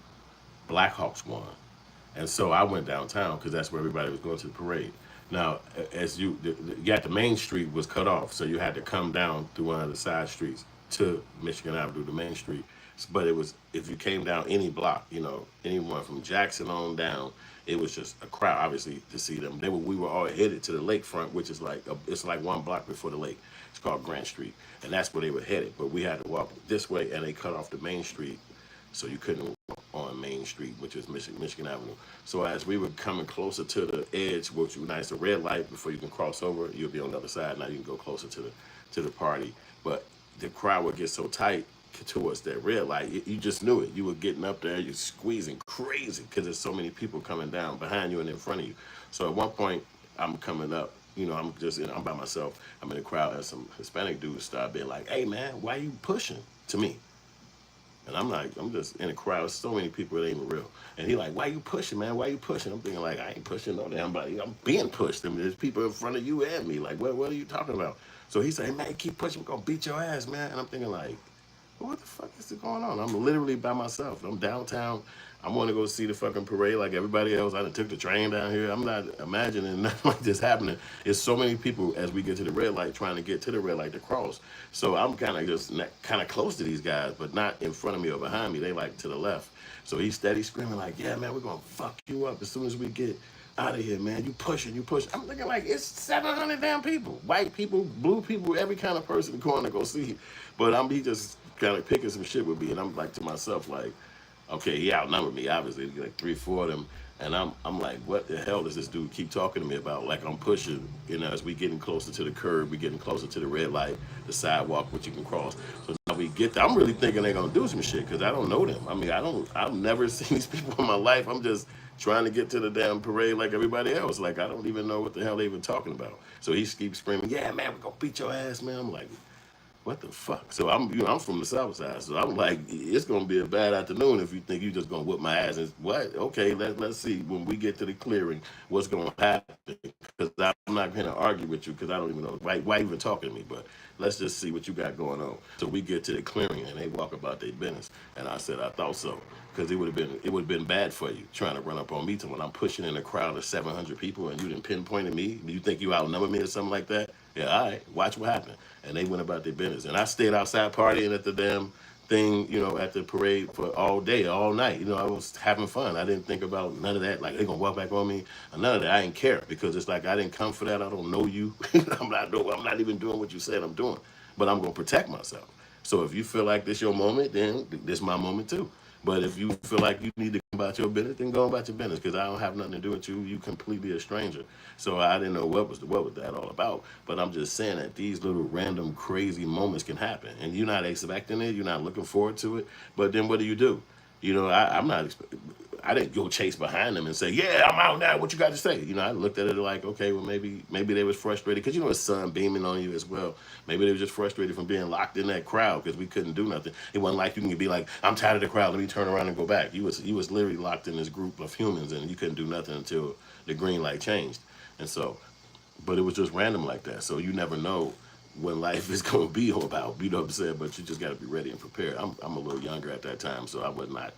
Blackhawks won. And so I went downtown because that's where everybody was going to the parade. Now, as you got the main street was cut off, so you had to come down through one of the side streets to Michigan Avenue, the main street. But it was, if you came down any block, you know, anyone from Jackson on down, it was just a crowd, obviously, to see them. We were all headed to the lakefront, which is like, it's like 1 block before the lake. It's called Grant Street, and that's where they were headed. But we had to walk this way, and they cut off the main street, so you couldn't walk on Main Street, which is Michigan Avenue. So as we were coming closer to the edge, which was nice, the red light before you can cross over, you'll be on the other side. Now you can go closer to the party. But the crowd would get so tight towards that red light, you just knew it. You were getting up there, you're squeezing crazy because there's so many people coming down behind you and in front of you. So at one point, I'm coming up, you know, I'm by myself. I'm in the crowd, and some Hispanic dudes start being like, "Hey man, why you pushing?" to me. And I'm like, I'm just in a crowd. There's so many people, it ain't even real. And he like, "Why you pushing, man? Why you pushing?" I'm thinking like, I ain't pushing no damn body. I'm being pushed. I mean, there's people in front of you and me. Like, what are you talking about? So he said, "Hey man, keep pushing. We're gonna beat your ass, man." And I'm thinking like, what the fuck is going on? I'm literally by myself. I'm downtown. I want to go see the fucking parade like everybody else. I done took the train down here. I'm not imagining nothing like this happening. It's so many people as we get to the red light trying to get to the red light to cross. So I'm kind of just kind of close to these guys, but not in front of me or behind me. They like to the left. So he's steady screaming like, "Yeah, man, we're going to fuck you up as soon as we get out of here, man. You pushing. I'm thinking like, it's 700 damn people. White people, blue people, every kind of person going to go see. But he just kind of picking some shit with me, and I'm like to myself like, okay, he outnumbered me, obviously, like 3-4 of them, and I'm like, what the hell does this dude keep talking to me about? Like I'm pushing, you know, as we getting closer to the curb, we getting closer to the red light, the sidewalk, which you can cross. So now we get there. I'm really thinking they're gonna do some shit because I don't know them. I mean, I've never seen these people in my life. I'm just trying to get to the damn parade like everybody else. Like I don't even know what the hell they even talking about. So he keeps screaming, "Yeah, man, we're gonna beat your ass, man." I'm like, what the fuck? So I'm from the south side, so I'm like, it's gonna be a bad afternoon if you think you just gonna whip my ass. And what? Okay, let's see when we get to the clearing what's gonna happen. Because I'm not gonna argue with you because I don't even know why even talking to me. But let's just see what you got going on. So we get to the clearing and they walk about their business, and I said I thought so because it would have been bad for you trying to run up on me to when I'm pushing in a crowd of 700 people and you didn't pinpoint me. You think you outnumber me or something like that? Yeah, all right, watch what happened. And they went about their business. And I stayed outside partying at the damn thing, you know, at the parade for all day, all night. You know, I was having fun. I didn't think about none of that. Like, they're going to walk back on me. None of that. I didn't care because it's like, I didn't come for that. I don't know you. I'm not even doing what you said I'm doing. But I'm going to protect myself. So if you feel like this your moment, then this my moment too. But if you feel like you need to go about your business, then go about your business because I don't have nothing to do with you. You completely a stranger. So I didn't know what was that all about. But I'm just saying that these little random crazy moments can happen. And you're not expecting it. You're not looking forward to it. But then what do? You know, I didn't go chase behind them and say, "Yeah, I'm out now. What you got to say?" You know, I looked at it like, okay, well, maybe they was frustrated because, you know, the sun beaming on you as well. Maybe they were just frustrated from being locked in that crowd because we couldn't do nothing. It wasn't like you can be like, "I'm tired of the crowd. Let me turn around and go back." You was literally locked in this group of humans and you couldn't do nothing until the green light changed. And so, but it was just random like that. So you never know when life is going to be all about, you know what I'm saying? But you just got to be ready and prepared. I'm a little younger at that time, so I was not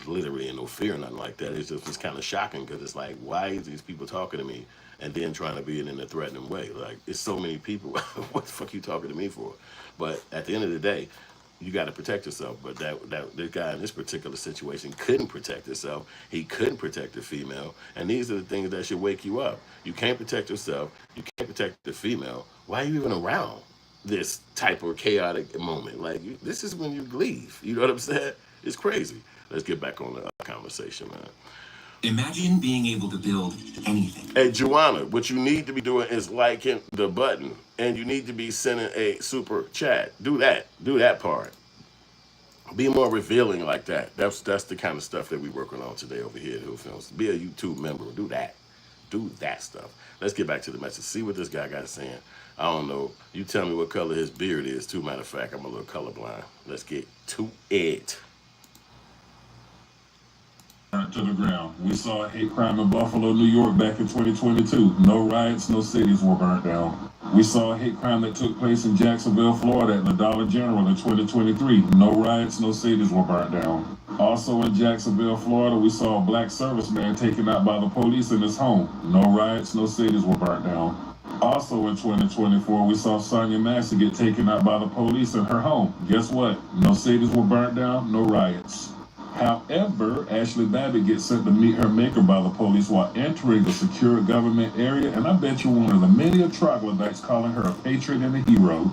literally in no fear or nothing like that. It's kind of shocking because it's like, why is these people talking to me and then trying to be in a threatening way? Like, it's so many people. What the fuck you talking to me for? But at the end of the day, you got to protect yourself. But the guy in this particular situation couldn't protect himself. He couldn't protect the female. And these are the things that should wake you up. You can't protect yourself. You can't protect the female. Why are you even around this type of chaotic moment? Like, this is when you leave. You know what I'm saying? It's crazy. Let's get back on the conversation, man. Imagine being able to build anything. Hey, Joanna, what you need to be doing is liking the button, and you need to be sending a super chat. Do that part. Be more revealing like that. That's the kind of stuff that we're working on today over here at Who Films. Be a YouTube member. Do that stuff. Let's get back to the message. See what this guy got saying. I don't know. You tell me what color his beard is, too. Matter of fact, I'm a little colorblind. Let's get to it. To the ground. We saw a hate crime in Buffalo, New York back in 2022. No riots, no cities were burnt down. We saw a hate crime that took place in Jacksonville, Florida at the Dollar General in 2023. No riots, no cities were burnt down. Also in Jacksonville, Florida, we saw a black serviceman taken out by the police in his home. No riots, no cities were burnt down. Also in 2024, we saw Sonia Massey get taken out by the police in her home. Guess what? No cities were burnt down, no riots. However, Ashley Babbitt gets sent to meet her maker by the police while entering a secure government area, and I bet you one of the many troglodytes calling her a patriot and a hero.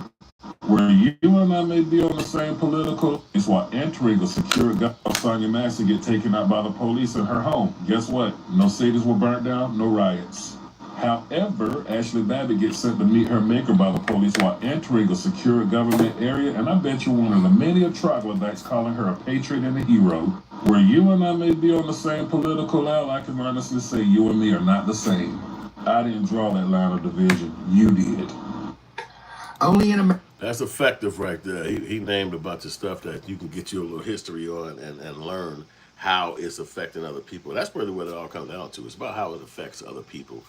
Where you and I may be on the same political is while entering a secure government, Sonia Massey get taken out by the police in her home. Guess what? No cities were burnt down, no riots. However, Ashley Babbitt gets sent to meet her maker by the police while entering a secure government area, and I bet you one of the many troglodytes calling her a patriot and a hero. Where you and I may be on the same political aisle, I can honestly say you and me are not the same. I didn't draw that line of division. You did. Only in America. That's effective right there. He named a bunch of stuff that you can get you a little history on and learn how it's affecting other people. That's really what it all comes down to. It's about how it affects other people.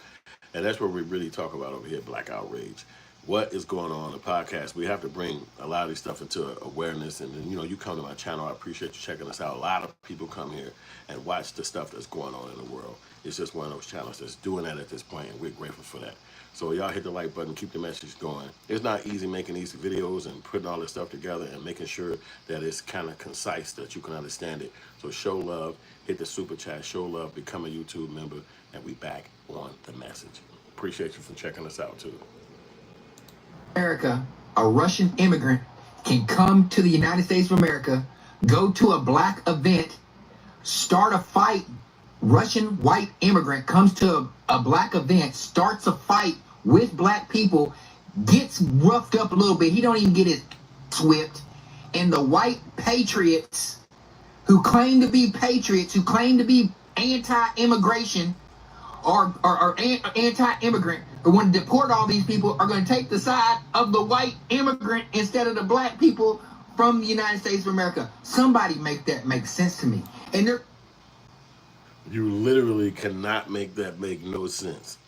And that's what we really talk about over here at Black Outrage. What is going on in the podcast? We have to bring a lot of this stuff into awareness. And then, you come to my channel. I appreciate you checking us out. A lot of people come here and watch the stuff that's going on in the world. It's just one of those channels that's doing that at this point, and we're grateful for that. So y'all hit the like button, keep the message going. It's not easy making these videos and putting all this stuff together and making sure that it's kind of concise, that you can understand it. So show love, hit the super chat, show love, become a YouTube member, and we back on the message. Appreciate you for checking us out too. America, a Russian immigrant can come to the United States of America, go to a black event, start a fight. Russian white immigrant comes to a black event, starts a fight with black people, gets roughed up a little bit. He don't even get his whipped. And the white patriots who claim to be patriots, who claim to be anti-immigration or anti-immigrant, who want to deport all these people, are going to take the side of the white immigrant instead of the black people from the United States of America. Somebody make that make sense to me. And they're You literally cannot make that make no sense.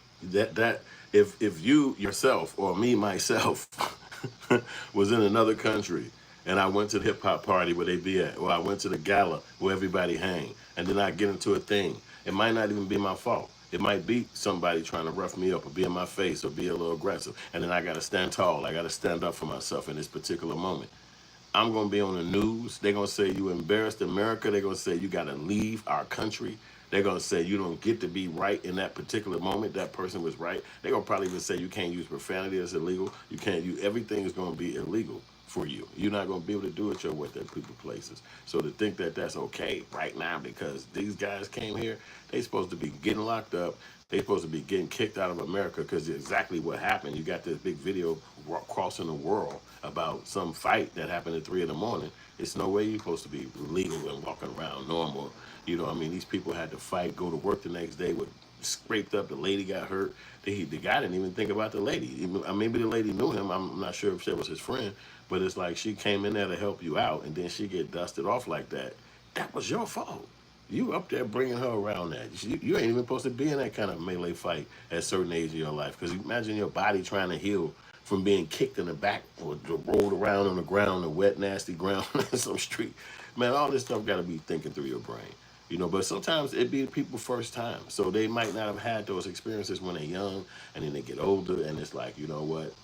If you yourself or me myself was in another country and I went to the hip hop party where they be at, or I went to the gala where everybody hang, and then I get into a thing, it might not even be my fault. It might be somebody trying to rough me up or be in my face or be a little aggressive, and then I got to stand tall. I got to stand up for myself in this particular moment. I'm going to be on the news. They're going to say you embarrassed America. They're going to say you got to leave our country. They're going to say you don't get to be right in that particular moment. That person was right. They're going to probably even say you can't use profanity. It's illegal. You can't use, everything is going to be illegal for you. You're not going to be able to do it your way at people places. So to think that that's okay right now because these guys came here, they supposed to be getting locked up. They supposed to be getting kicked out of America because exactly what happened. You got this big video crossing the world about some fight that happened at 3 in the morning. It's no way you're supposed to be legal and walking around normal. You know, I mean, these people had to fight, go to work the next day with scraped up. The lady got hurt. The guy didn't even think about the lady. Maybe the lady knew him. I'm not sure if she was his friend, but it's like she came in there to help you out, and then she get dusted off like that. That was your fault. You up there bringing her around that. You ain't even supposed to be in that kind of melee fight at a certain age of your life. Because imagine your body trying to heal from being kicked in the back or rolled around on the ground, the wet, nasty ground in some street. Man, all this stuff got to be thinking through your brain. You know, but sometimes it be people's first time. So they might not have had those experiences when they're young, and then they get older, and it's like, you know what,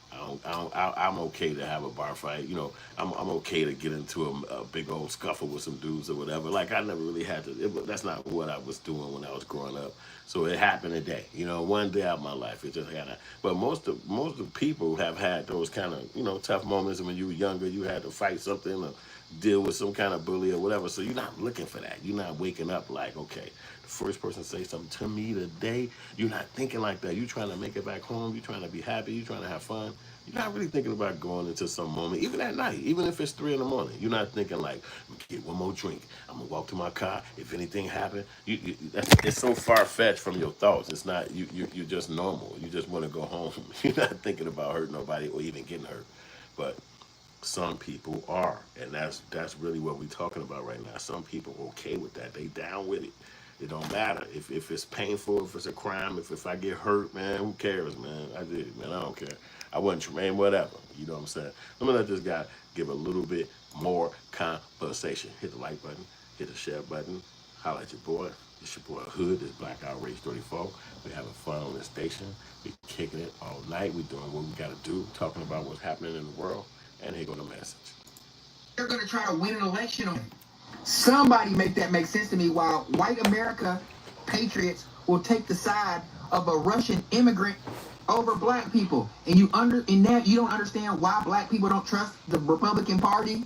I'm okay to have a bar fight. You know, I'm okay to get into a big old scuffle with some dudes or whatever. Like, I never really had to, that's not what I was doing when I was growing up. So it happened a day, you know, one day out of my life. It just kind of, but most of people have had those kind of, you know, tough moments. And when you were younger, you had to fight something or deal with some kind of bully or whatever. So you're not looking for that. You're not waking up like, okay, the first person say something to me today. You're not thinking like that. You're trying to make it back home. You're trying to be happy. You're trying to have fun. You're not really thinking about going into some moment, even at night, even if it's 3 in the morning. You're not thinking like, I'm gonna get one more drink. I'm gonna walk to my car. If anything happened, it's so far-fetched from your thoughts. It's not, you're just normal. You just want to go home. You're not thinking about hurting nobody or even getting hurt. But some people are, and that's really what we're talking about right now. Some people are okay with that. They down with it. It don't matter if it's painful, if it's a crime, if I get hurt, man, who cares, man? I did it, man. I don't care. I wasn't, man, whatever. You know what I'm saying? Let me let this guy give a little bit more conversation. Hit the like button. hit the share button, holla at your boy. It's your boy Hood, it's Black Outrage 34. We're having fun on this station. We're kicking it all night. We're doing what we got to do, talking about what's happening in the world. And here go the message. They're going to try to win an election on it. Somebody make that make sense to me, while white America patriots will take the side of a Russian immigrant over black people. And you don't understand why black people don't trust the Republican Party?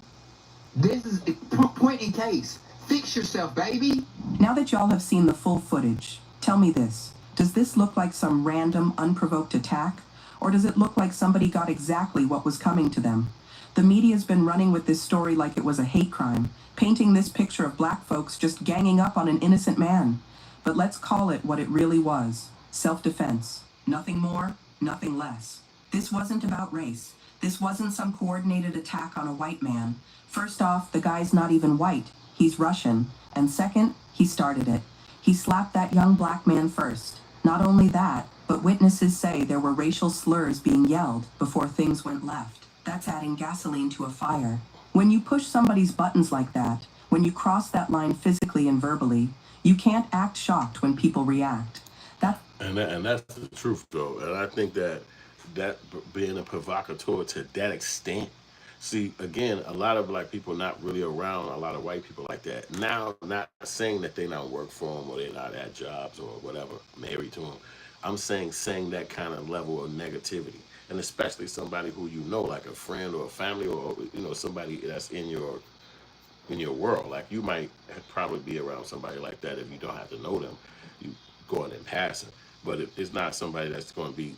This is a point in case. Fix yourself, baby. Now that y'all have seen the full footage, tell me this. Does this look like some random, unprovoked attack? Or does it look like somebody got exactly what was coming to them? The media's been running with this story like it was a hate crime, painting this picture of black folks just ganging up on an innocent man. But let's call it what it really was. Self-defense. Nothing more, nothing less. This wasn't about race. This wasn't some coordinated attack on a white man. First off, the guy's not even white. He's Russian. And second, he started it. He slapped that young black man first. Not only that, but witnesses say there were racial slurs being yelled before things went left. That's adding gasoline to a fire. When you push somebody's buttons like that, when you cross that line physically and verbally, you can't act shocked when people react. And that's the truth, though. And I think that being a provocateur to that extent, see, again, a lot of black people not really around a lot of white people like that. Now, not saying that they not work for them or they're not at jobs or whatever, married to them. I'm saying that kind of level of negativity. And especially somebody who you know, like a friend or a family or, somebody that's in your world. Like you might probably be around somebody like that if you don't have to know them. You going in passing. But it's not somebody that's going to be,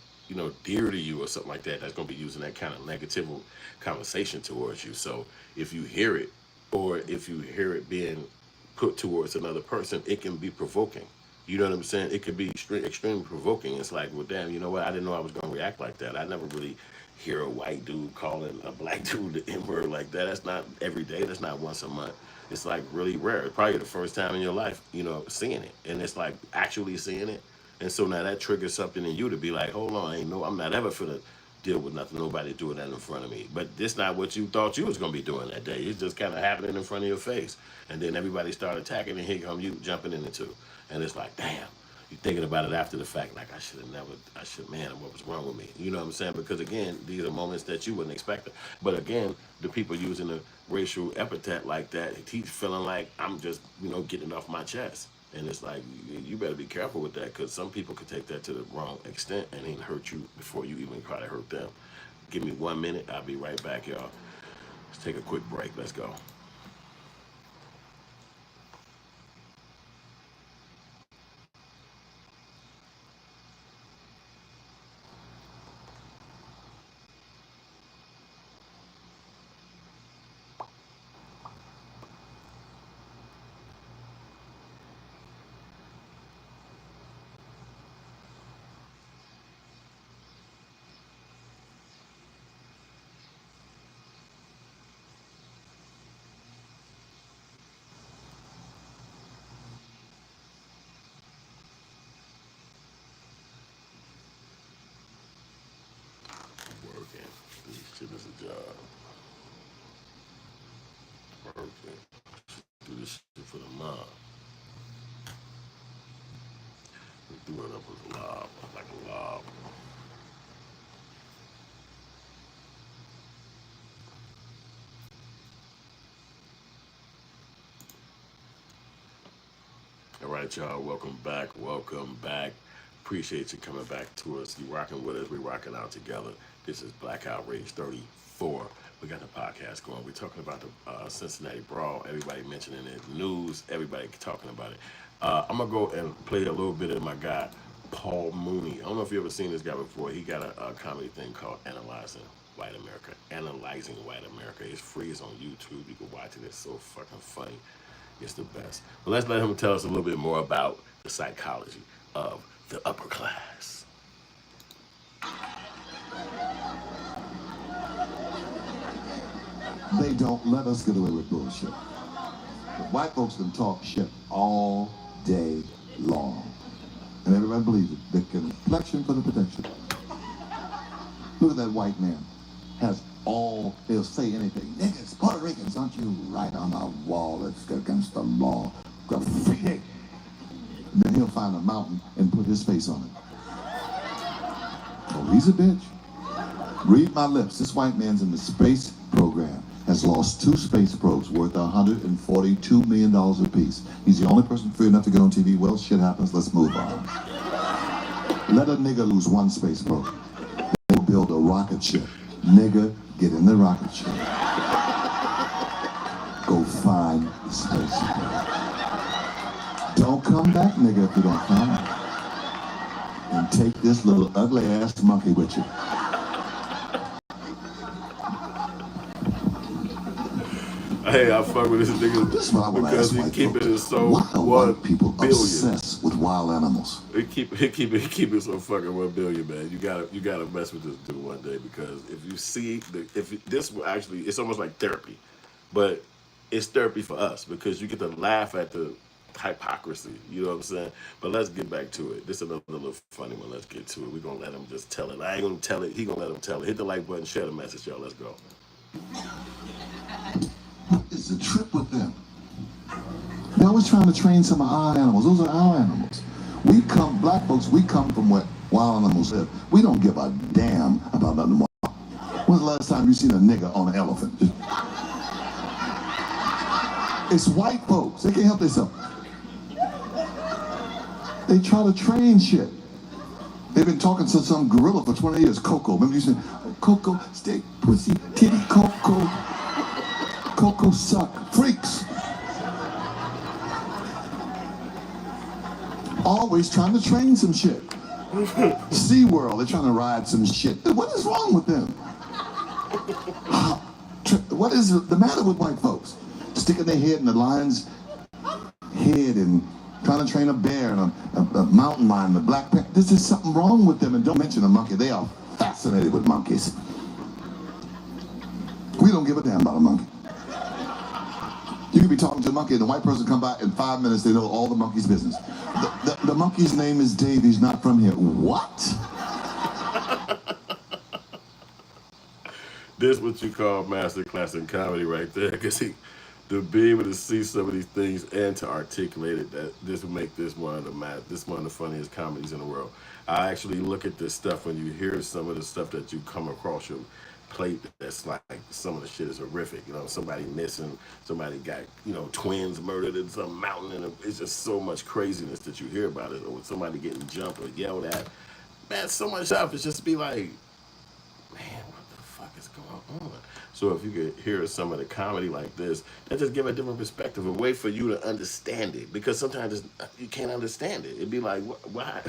dear to you or something like that, that's going to be using that kind of negative conversation towards you. So if you hear it, or if you hear it being put towards another person, it can be provoking. You know what I'm saying? It could be extremely provoking. It's like, well, damn, you know what? I didn't know I was going to react like that. I never really hear a white dude calling a black dude the N-word like that. That's not every day. That's not once a month. It's like really rare. It's probably the first time in your life, seeing it. And it's like actually seeing it. And so now that triggers something in you to be like, hold on, I'm not ever finna deal with nothing, nobody doing that in front of me. But this not what you thought you was gonna be doing that day. It's just kind of happening in front of your face. And then everybody start attacking, and here come you jumping in it too. And it's like, damn, you thinking about it after the fact, like man, what was wrong with me? You know what I'm saying? Because again, these are moments that you wouldn't expect. But again, the people using the racial epithet like that, he's feeling like I'm just, getting off my chest. And it's like, you better be careful with that, because some people could take that to the wrong extent and even hurt you before you even try to hurt them. Give me 1 minute. I'll be right back, y'all. Let's take a quick break. Let's go. Working. This shit is a job. Working. Do this shit for the mob. We do it up with a lob, like a lob. All right, y'all. Welcome back. Welcome back. Appreciate you coming back to us. You rocking with us. We rocking out together. This is Black Outrage 34. We got the podcast going. We're talking about the Cincinnati Brawl. Everybody mentioning it. News. Everybody talking about it. I'm going to go and play a little bit of my guy, Paul Mooney. I don't know if you ever seen this guy before. He got a comedy thing called Analyzing White America. Analyzing White America. It's free. It's on YouTube. You can watch it. It's so fucking funny. It's the best. But let's let him tell us a little bit more about the psychology of the upper class. They don't let us get away with bullshit. But white folks can talk shit all day long. And everybody believes it. The complexion for the protection. Look at that white man. Has they'll say anything. Niggas, Puerto Ricans, aren't you right on the wall? It's against the law. Graffiti. Then he'll find a mountain and put his face on it. Oh, he's a bitch. Read my lips. This white man's in the space program. Has lost 2 space probes worth $142 million apiece. He's the only person free enough to get on TV. Well, shit happens. Let's move on. Let a nigga lose 1 space probe. They'll build a rocket ship. Nigga, get in the rocket ship. Go find the space probe. Don't come back, nigga, if you don't find it. And take this little ugly ass monkey with you. Hey, I fuck with this nigga because he keep it so why are white people billion. obsessed with wild animals? He keep it so fucking 1 billion, man. You gotta mess with this dude one day because if you see this will actually, it's almost like therapy, but it's therapy for us because you get to laugh at the hypocrisy. You know what I'm saying? But let's get back to it. This is another little funny one. Let's get to it. We're gonna let him just tell it. I ain't gonna tell it. He gonna let him tell it. Hit the like button. Share the message, y'all. Let's go. It's a trip with them. They're always trying to train some of our animals. Those are our animals. Black folks, we come from where wild animals live. We don't give a damn about nothing wild. When's the last time you seen a nigga on an elephant? It's white folks. They can't help themselves. They try to train shit. They've been talking to some gorilla for 20 years. Coco. Remember you said, Coco, steak, pussy, titty, Coco. Coco suck. Freaks. Always trying to train some shit. SeaWorld, they're trying to ride some shit. What is wrong with them? What is the matter with white folks? Sticking their head in the lion's head and trying to train a bear and a mountain lion, a black panther. This is something wrong with them. And don't mention a monkey. They are fascinated with monkeys. We don't give a damn about a monkey. You could be talking to a monkey and the white person come by in 5 minutes, they know all the monkey's business. The monkey's name is Dave, he's not from here. What? This what you call masterclass in comedy right there, because to be able to see some of these things and to articulate it, that this would make this one of the funniest comedies in the world. I actually look at this stuff when you hear some of the stuff that you come across your plate that's like some of the shit is horrific. You know, somebody missing, somebody got, twins murdered in some mountain, and it's just so much craziness that you hear about it, or somebody getting jumped or yelled at. Man, so much stuff. It's just be like, man, what the fuck is going on? So if you could hear some of the comedy like this, that just give a different perspective, a way for you to understand it. Because sometimes you can't understand it. It'd be like, why?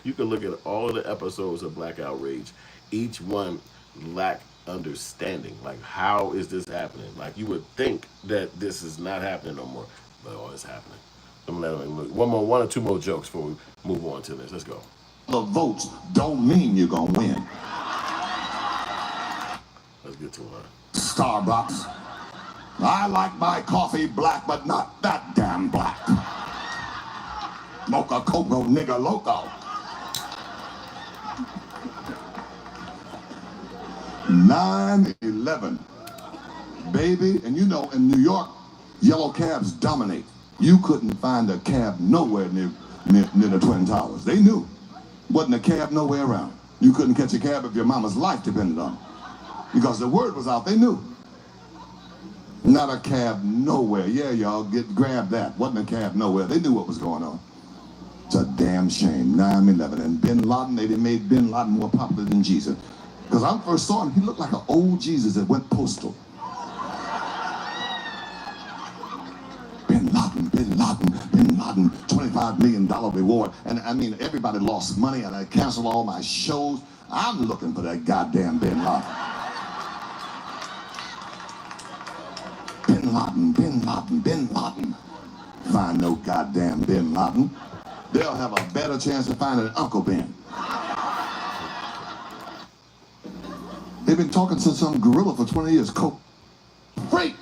You can look at all of the episodes of Black Outrage. Each one lack understanding. Like, how is this happening? Like, you would think that this is not happening no more, but it's happening. I'm gonna let him look. One or two more jokes before we move on to this. Let's go. The votes don't mean you're gonna win. Let's get to it. Starbucks. I like my coffee black, but not that damn black. Mocha Coco nigga loco. 9/11. Baby, and in New York, yellow cabs dominate. You couldn't find a cab nowhere near the Twin Towers. They knew. Wasn't a cab nowhere around. You couldn't catch a cab if your mama's life depended on it. Because the word was out, they knew. Not a cab nowhere. Yeah, y'all, grab that. Wasn't a cab nowhere. They knew what was going on. It's a damn shame. 9/11. And Bin Laden, they made Bin Laden more popular than Jesus. Because I first saw him, he looked like an old Jesus that went postal. Bin Laden, Bin Laden, Bin Laden, $25 million reward. And I mean, everybody lost money and I canceled all my shows. I'm looking for that goddamn Bin Laden. Bin Laden, Bin Laden, Bin Laden. Find no goddamn Bin Laden. They'll have a better chance of finding Uncle Ben. They've been talking to some gorilla for 20 years. Freak!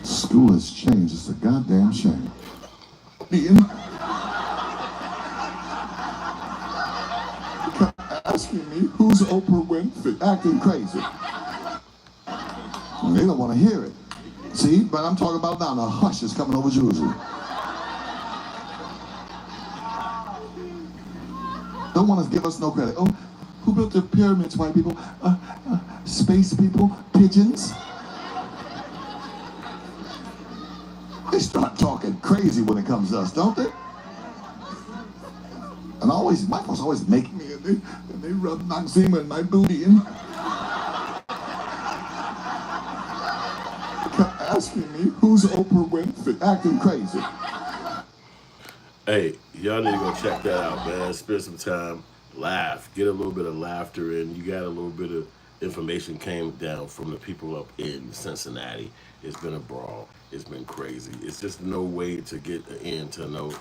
School has changed. It's a goddamn shame. acting crazy. They don't want to hear it. See, but I'm talking about now, the hush is coming over Jerusalem. Don't want to give us no credit. Oh, who built the pyramids, white people? Space people? Pigeons? They start talking crazy when it comes to us, don't they? And my folks always make me, and they rub Noxzema in my booty and kept asking me, who's Oprah Winfrey? Acting crazy. Hey, y'all need to go check that out, man. Spend some time, laugh, get a little bit of laughter in. You got a little bit of information came down from the people up in Cincinnati. It's been a brawl. It's been crazy. It's just no way to get an end to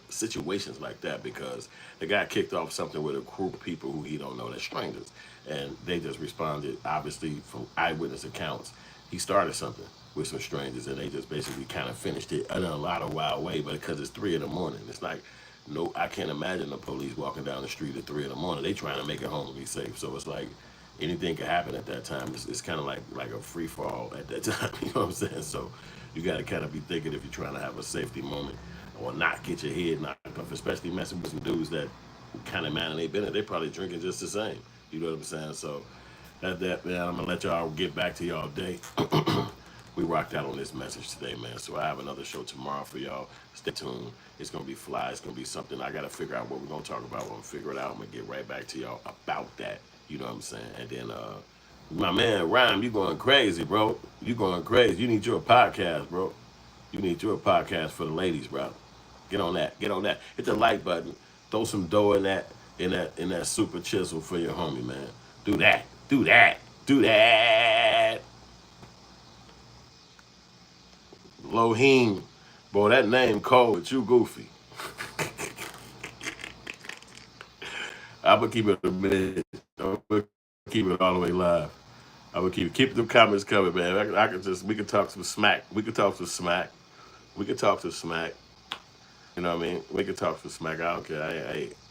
situations like that, because the guy kicked off something with a group of people who he don't know, they're strangers, and they just responded, obviously from eyewitness accounts. He started something with some strangers, and they just basically kind of finished it in a lot of wild way. But because it's 3 in the morning, it's like, no, I can't imagine the police walking down the street at 3 in the morning. They trying to make it home and be safe. So it's like anything could happen at that time. It's kind of like a free fall at that time. You know what I'm saying? So you got to kind of be thinking if you're trying to have a safety moment or not get your head knocked off, especially messing with some dudes that kind of man they've been in. They're probably drinking just the same. You know what I'm saying? So that man, I'm gonna let y'all get back to y'all day. We rocked out on this message today, man. So I have another show tomorrow for y'all. Stay tuned. It's going to be fly. It's going to be something. I got to figure out what we're going to talk about. When I figure it out, I'm going to get right back to y'all about that. You know what I'm saying? And then, my man, Rhyme, you going crazy, bro. You going crazy. You need your podcast, bro. You need your podcast for the ladies, bro. Get on that. Get on that. Hit the like button. Throw some dough in that super chisel for your homie, man. Do that. Do that. Do that. Loheen, boy, that name cold, but you goofy. I'm gonna keep it a minute. I'm gonna keep it all the way live. I'm gonna keep the comments coming, man. We can talk some smack. We can talk some smack. We can talk some smack. You know what I mean? We can talk some smack. I don't care.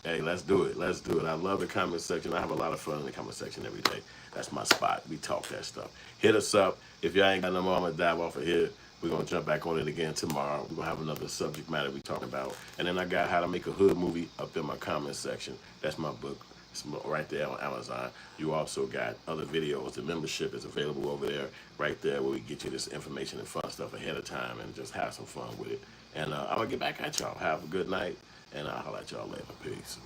Hey, let's do it. Let's do it. I love the comment section. I have a lot of fun in the comment section every day. That's my spot. We talk that stuff. Hit us up. If y'all ain't got no more, I'm gonna dive off of here. We're going to jump back on it again tomorrow. We're going to have another subject matter we talking about. And then I got How to Make a Hood Movie up in my comment section. That's my book. It's right there on Amazon. You also got other videos. The membership is available over there, right there, where we get you this information and fun stuff ahead of time and just have some fun with it. And I'm going to get back at y'all. Have a good night, and I'll holler at y'all later. Peace.